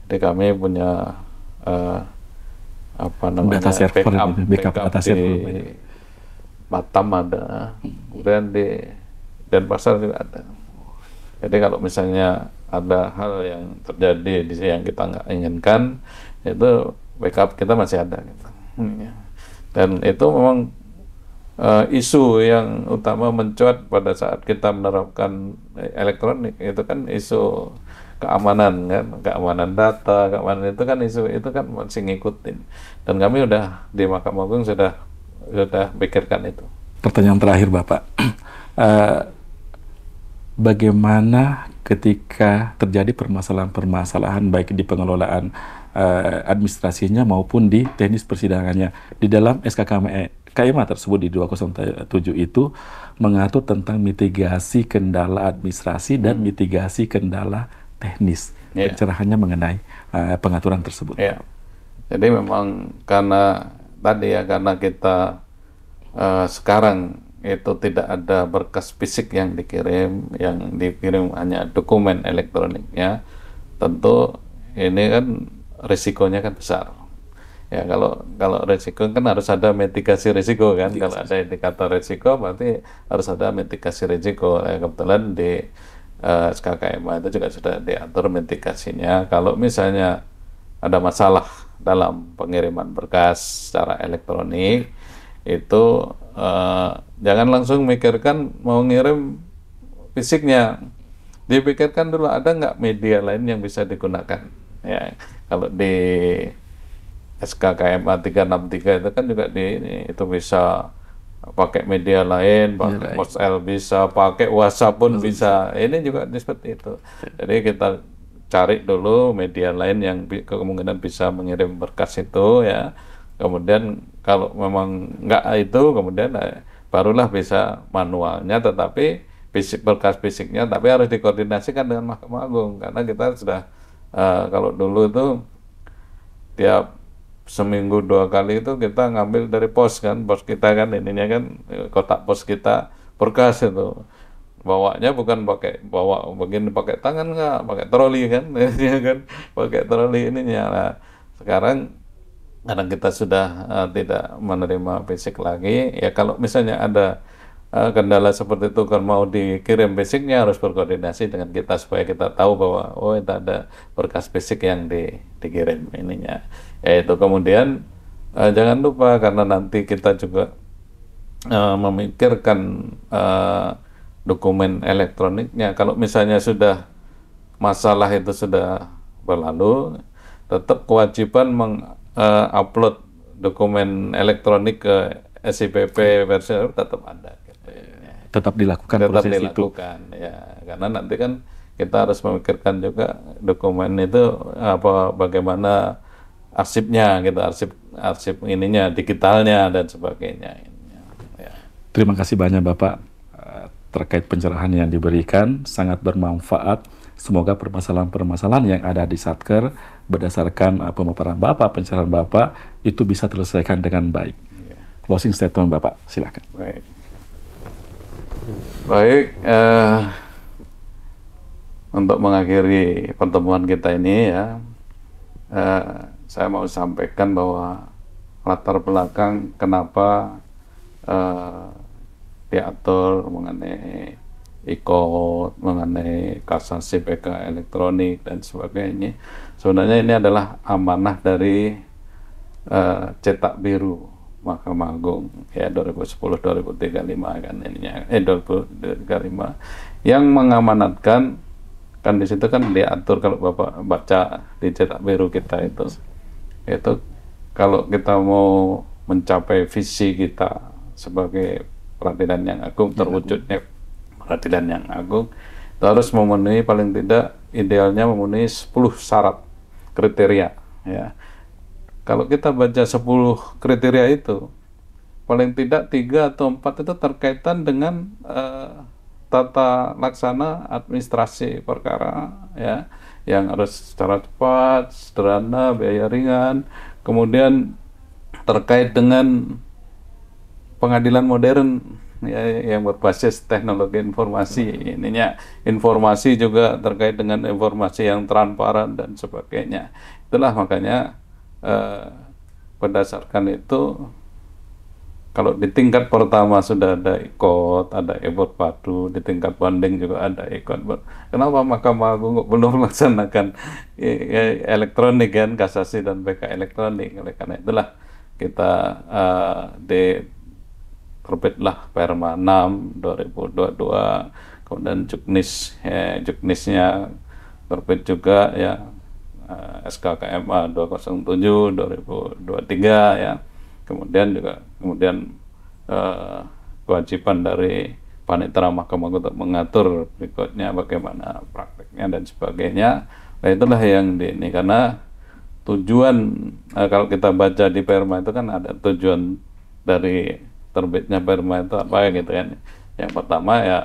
Jadi kami punya apa namanya, data server, backup data di server. Batam ada, kemudian di Denpasar juga ada. Jadi kalau misalnya ada hal yang terjadi di sini yang kita nggak inginkan, itu backup kita masih ada gitu. Dan itu memang isu yang utama mencuat pada saat kita menerapkan elektronik, itu kan isu keamanan kan, keamanan data, keamanan itu kan isu itu kan masih ngikutin. Dan kami udah di Mahkamah Agung sudah pikirkan itu. Pertanyaan terakhir Bapak, bagaimana ketika terjadi permasalahan-permasalahan baik di pengelolaan administrasinya maupun di teknis persidangannya. Di dalam KMA tersebut di 207 itu mengatur tentang mitigasi kendala administrasi dan mitigasi kendala teknis. Pencerahannya mengenai pengaturan tersebut. Jadi memang karena tadi ya, karena kita sekarang itu tidak ada berkas fisik yang dikirim hanya dokumen elektroniknya, tentu ini kan risikonya kan besar. Ya, kalau risiko kan harus ada mitigasi risiko kan. Kalau ada indikator risiko berarti harus ada mitigasi risiko. Kebetulan di SKKMA itu juga sudah diatur mitigasinya. Kalau misalnya ada masalah dalam pengiriman berkas secara elektronik, itu jangan langsung mikirkan mau ngirim fisiknya. Dipikirkan dulu ada nggak media lain yang bisa digunakan. Ya, kalau di SKKMA 363 itu kan juga itu bisa pakai media lain, pakai POSL bisa, pakai WhatsApp pun bisa. Ini juga seperti itu. Jadi kita cari dulu media lain yang kemungkinan bisa mengirim berkas itu ya. Kemudian kalau memang nggak itu, kemudian barulah bisa manualnya, tetapi berkas fisiknya, tapi harus dikoordinasikan dengan Mahkamah Agung, karena kita sudah kalau dulu itu tiap seminggu 2 kali itu kita ngambil dari pos kita kan ininya kan kotak pos kita berkas itu bawanya bukan bawa begini pakai tangan, nggak pakai troli kan ya kan, pakai troli ininya. Nah, sekarang karena kita sudah tidak menerima fisik lagi ya, kalau misalnya ada kendala seperti itu kan mau dikirim fisiknya harus berkoordinasi dengan kita supaya kita tahu bahwa oh itu ada berkas fisik yang dikirim ininya. Yaitu kemudian jangan lupa karena nanti kita juga memikirkan dokumen elektroniknya. Kalau misalnya sudah masalah itu sudah berlalu, tetap kewajiban mengupload dokumen elektronik ke SIPP versi tetap ada. Tetap dilakukan proses itu. Ya, karena nanti kan kita harus memikirkan juga dokumen itu bagaimana arsipnya gitu, arsip ininya, digitalnya dan sebagainya. Ya. Terima kasih banyak Bapak terkait pencerahan yang diberikan, sangat bermanfaat. Semoga permasalahan-permasalahan yang ada di Satker berdasarkan pemaparan Bapak, pencerahan Bapak itu bisa terselesaikan dengan baik. Closing statement Bapak, silakan. Baik, untuk mengakhiri pertemuan kita ini ya, saya mau sampaikan bahwa latar belakang kenapa diatur mengenai e-code, mengenai kasasi PK elektronik dan sebagainya. Sebenarnya ini adalah amanah dari cetak biru Mahkamah Agung ya 2010-2035 kan ininya 2035 yang mengamanatkan kan di situ kan diatur, kalau Bapak baca di cetak biru kita itu kalau kita mau mencapai visi kita sebagai peradilan yang agung, terwujudnya peradilan yang agung, itu harus memenuhi paling tidak idealnya memenuhi 10 syarat kriteria ya. Kalau kita baca 10 kriteria itu, paling tidak 3 atau 4 itu terkaitan dengan tata laksana administrasi perkara ya, yang harus secara cepat, sederhana, biaya ringan, kemudian terkait dengan pengadilan modern ya, yang berbasis teknologi informasi. Ininya informasi juga terkait dengan informasi yang transparan dan sebagainya. Itulah makanya berdasarkan itu, kalau di tingkat pertama sudah ada e-code, ada e-board padu, di tingkat banding juga ada e-code. Kenapa Mahkamah Agung belum melaksanakan elektronik kan, kasasi dan PK elektronik? Oleh karena itulah kita terbitlah Perma 6 2022, kemudian juknisnya terbit juga ya, SKKMA 207 2023 ya. Kemudian kewajiban dari Panitera Mahkamah Agung untuk mengatur berikutnya bagaimana prakteknya dan sebagainya. Nah, itulah yang ini, karena tujuan kalau kita baca di Perma itu kan ada tujuan dari terbitnya Perma itu apa gitu kan. Yang pertama ya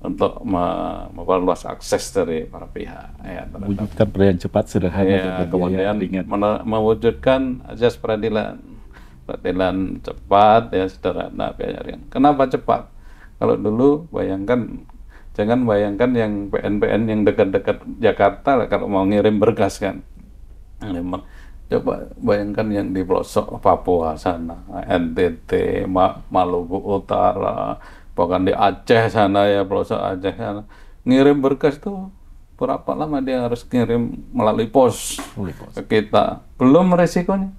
untuk memperluas akses dari para pihak ya, mewujudkan peradilan cepat, sederhana, ya, dan kemudian ringan. mewujudkan asas peradilan cepat ya, sederhana, biaya ringan. Kenapa cepat? Kalau dulu jangan bayangkan yang PN-PN yang dekat-dekat Jakarta lah, kalau mau ngirim berkas kan. Coba bayangkan yang di pelosok Papua sana, NTT, Maluku Utara, bahkan di Aceh sana ya, pelosok Aceh sana, ngirim berkas tuh berapa lama dia harus ngirim melalui pos ke kita. Belum resikonya,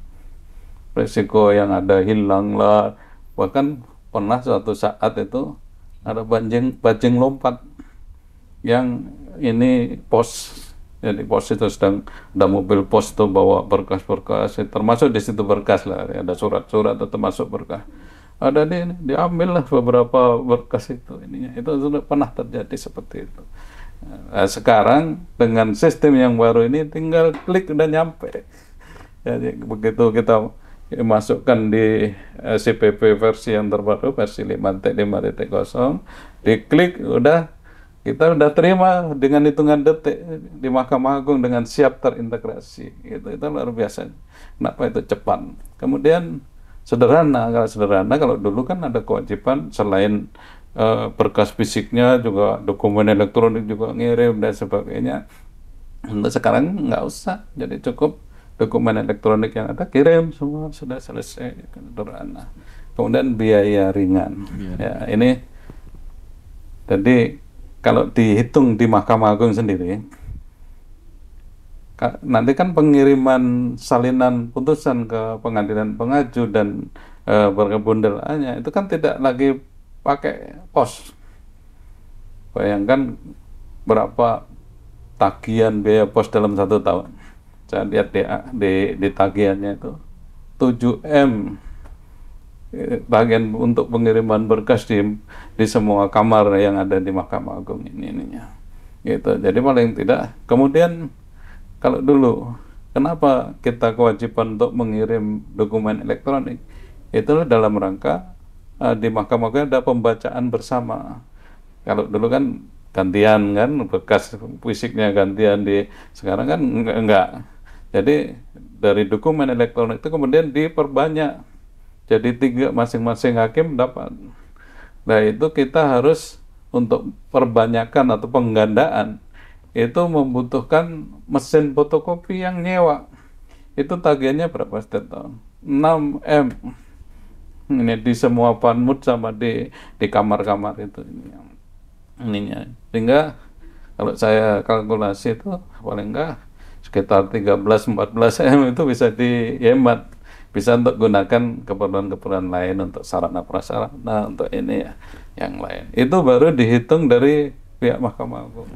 resiko yang ada hilang lah, bahkan pernah suatu saat itu ada bajing lompat yang ini pos. Jadi pos itu sedang ada mobil pos tuh bawa berkas-berkas, termasuk di situ berkas lah, ada surat-surat atau termasuk berkas. Ada diambil lah beberapa berkas itu. Itu sudah pernah terjadi seperti itu. Nah, sekarang dengan sistem yang baru ini tinggal klik udah nyampe. Jadi begitu kita masukkan di CPP versi yang terbaru, versi 5.5.0, diklik udah, kita udah terima dengan hitungan detik di Mahkamah Agung dengan siap terintegrasi. Itu luar biasa. Kenapa itu cepat? Kemudian sederhana. Kalau dulu kan ada kewajiban selain berkas fisiknya juga dokumen elektronik juga ngirim dan sebagainya. Untuk sekarang nggak usah, jadi cukup dokumen elektronik yang ada kirim, semua sudah selesai, sederhana. Kemudian biaya ringan. Ya, ini jadi kalau dihitung di Mahkamah Agung sendiri, nanti kan pengiriman salinan putusan ke pengadilan pengaju dan berkebundelannya itu kan tidak lagi pakai pos. Bayangkan berapa tagihan biaya pos dalam 1 tahun. Saya lihat di tagihannya itu 7M. Bagian untuk pengiriman berkas di semua kamar yang ada di Mahkamah Agung ininya. Gitu. Jadi paling tidak. Kemudian kalau dulu, kenapa kita kewajiban untuk mengirim dokumen elektronik? Itu dalam rangka di Mahkamah Agung ada pembacaan bersama. Kalau dulu kan gantian kan, berkas fisiknya gantian, sekarang kan enggak. Jadi dari dokumen elektronik itu kemudian diperbanyak. Jadi 3 masing-masing hakim dapat. Nah itu kita harus untuk perbanyakan atau penggandaan itu membutuhkan mesin fotokopi yang nyewa. Itu tagihannya berapa setiap tahun? 6M. Ini di semua panmut sama di kamar-kamar itu ininya. Sehingga kalau saya kalkulasi itu paling enggak sekitar 13-14 M itu bisa dihemat. Bisa untuk gunakan keperluan-keperluan lain, untuk sarana prasarana, untuk ini ya, yang lain. Itu baru dihitung dari pihak Mahkamah Agung.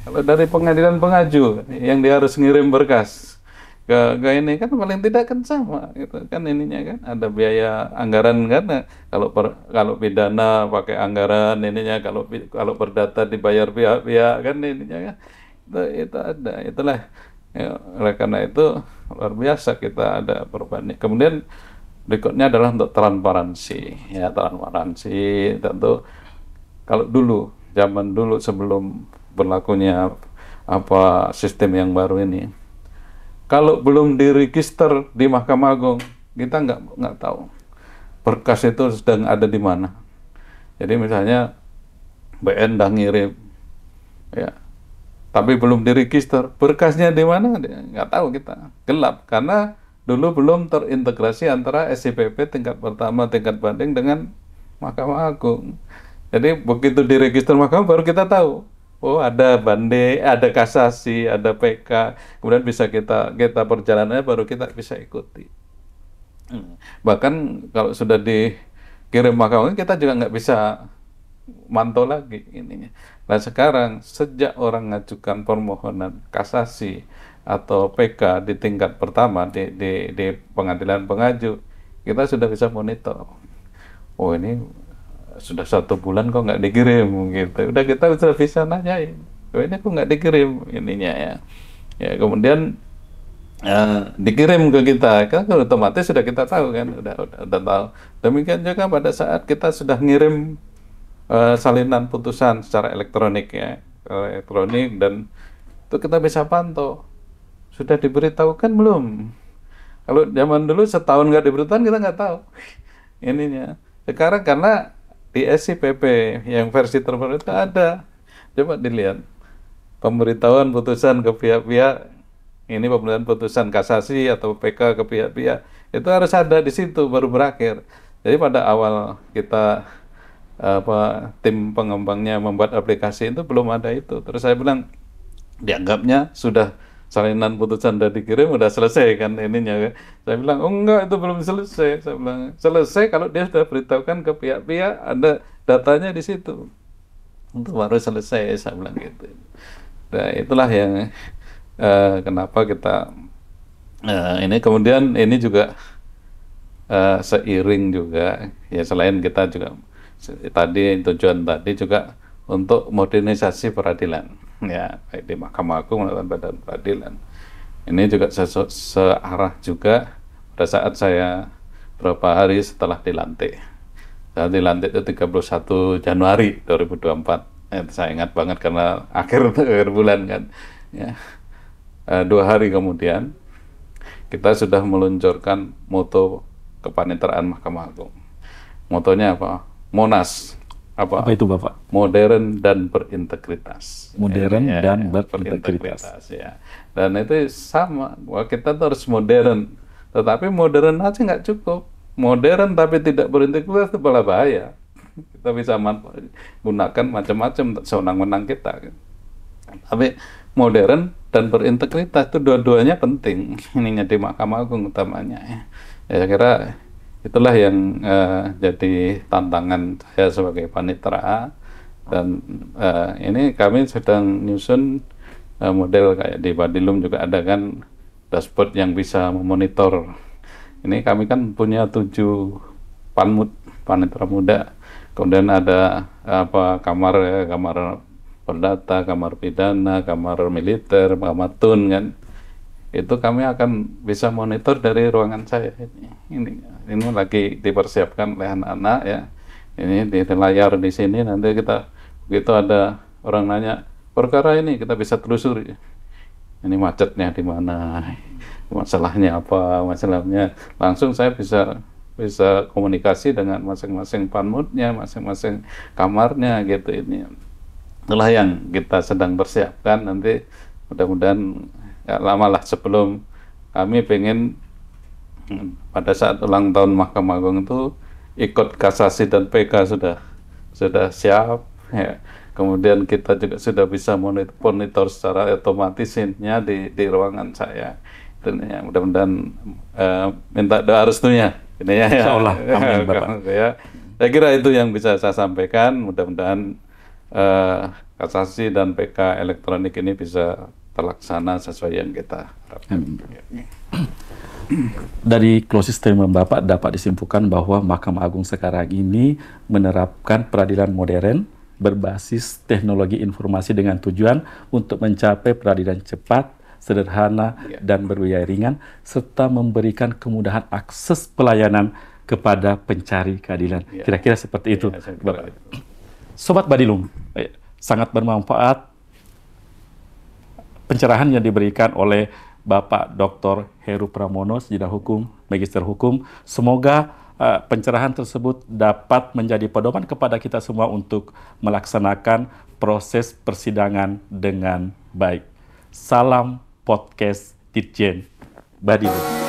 Kalau dari pengadilan pengaju yang dia harus ngirim berkas ke ini kan paling tidak kan sama, gitu kan ininya kan ada biaya anggaran kan. Kalau pidana pakai anggaran ininya, kalau perdata dibayar pihak-pihak kan ininya kan. Itu ada, itulah. Ya, oleh karena itu luar biasa kita ada perubahan. Kemudian berikutnya adalah untuk transparansi. Ya, transparansi tentu kalau zaman dulu sebelum berlakunya sistem yang baru ini, kalau belum diregister di Mahkamah Agung, kita nggak tahu berkas itu sedang ada di mana. Jadi misalnya BN dah ngirim, ya, tapi belum diregister, berkasnya di mana nggak tahu, kita gelap karena dulu belum terintegrasi antara SIPP tingkat pertama, tingkat banding dengan Mahkamah Agung. Jadi begitu diregister Mahkamah baru kita tahu, oh ada banding, ada kasasi, ada PK, kemudian bisa kita perjalanannya baru kita bisa ikuti. Bahkan kalau sudah dikirim Mahkamah Agung kita juga nggak bisa mantau lagi ininya. Nah sekarang sejak orang ngajukan permohonan kasasi atau PK di tingkat pertama di pengadilan pengaju, kita sudah bisa monitor. Oh ini sudah 1 bulan kok nggak dikirim gitu. Udah kita sudah bisa nanyain. Oh ini kok nggak dikirim ininya ya. Ya kemudian dikirim ke kita, kan otomatis sudah kita tahu kan, udah tahu. Demikian juga pada saat kita sudah ngirim salinan putusan secara elektronik ya, elektronik, dan itu kita bisa pantau. Sudah diberitahukan belum? Kalau zaman dulu setahun nggak diberitahukan kita nggak tahu ininya. Sekarang karena di SIPP yang versi terbaru itu ada, coba dilihat pemberitahuan putusan ke pihak-pihak. Ini pemberitahuan putusan kasasi atau PK ke pihak-pihak itu harus ada di situ baru berakhir. Jadi pada awal kita tim pengembangnya membuat aplikasi itu belum ada itu. Terus saya bilang dianggapnya sudah salinan putusan sudah dikirim udah selesai kan ininya. Saya bilang oh enggak, itu belum selesai. Saya bilang selesai kalau dia sudah beritahukan ke pihak-pihak, ada datanya di situ. Itu baru selesai, saya bilang gitu. Nah, itulah yang kenapa kita ini kemudian ini juga seiring juga ya, selain kita juga tadi tujuan tadi juga untuk modernisasi peradilan ya, baik di Mahkamah Agung maupun Badan Peradilan. Ini juga searah juga pada saat saya beberapa hari setelah dilantik. Saya dilantik itu 31 Januari 2024. Saya ingat banget karena akhir bulan kan ya. 2 hari kemudian kita sudah meluncurkan moto kepanitraan Mahkamah Agung. Motonya apa? Monas. Apa itu Bapak? Modern dan berintegritas. Modern dan berintegritas. Ya. Dan itu sama, bahwa kita harus modern. Tetapi modern aja nggak cukup. Modern tapi tidak berintegritas itu malah bahaya. Kita bisa gunakan macam-macam untuk sewenang-wenang kita. Tapi modern dan berintegritas itu dua-duanya penting. Ininya di Mahkamah Agung utamanya. Ya, saya kira itulah yang jadi tantangan saya sebagai panitera. Dan ini kami sedang nyusun model kayak di Badilum juga ada kan dashboard yang bisa memonitor. Ini kami kan punya 7 panmut, panitera muda. Kemudian ada kamar ya, kamar perdata, kamar pidana, kamar militer, kamar tun kan. Itu kami akan bisa monitor dari ruangan saya ini lagi dipersiapkan oleh anak-anak ya. Ini di layar di sini, nanti kita begitu ada orang nanya perkara ini kita bisa telusuri. Ini macetnya di mana, masalahnya apa, masalahnya langsung saya bisa komunikasi dengan masing-masing panmutnya, masing-masing kamarnya gitu. Ini itulah yang kita sedang persiapkan, nanti mudah-mudahan ya, lama lah sebelum kami pengen pada saat ulang tahun Mahkamah Agung itu ikut kasasi dan PK sudah siap ya. Kemudian kita juga sudah bisa monitor secara otomatisnya di ruangan saya. Itu ya, mudah-mudahan minta doa restunya ini ya. Insyaallah. Amin, Bapak. Ya, saya kira itu yang bisa saya sampaikan. Mudah-mudahan kasasi dan PK elektronik ini bisa terlaksana sesuai yang kita harapkan. Dari closing statement Bapak dapat disimpulkan bahwa Mahkamah Agung sekarang ini menerapkan peradilan modern berbasis teknologi informasi dengan tujuan untuk mencapai peradilan cepat, sederhana, dan berbiaya ringan, serta memberikan kemudahan akses pelayanan kepada pencari keadilan. Kira-kira seperti itu, Bapak. Sobat Badilum, sangat bermanfaat pencerahan yang diberikan oleh Bapak Dr. Heru Pramono, Sarjana Hukum, Magister Hukum. Semoga pencerahan tersebut dapat menjadi pedoman kepada kita semua untuk melaksanakan proses persidangan dengan baik. Salam podcast Ditjen Badilum.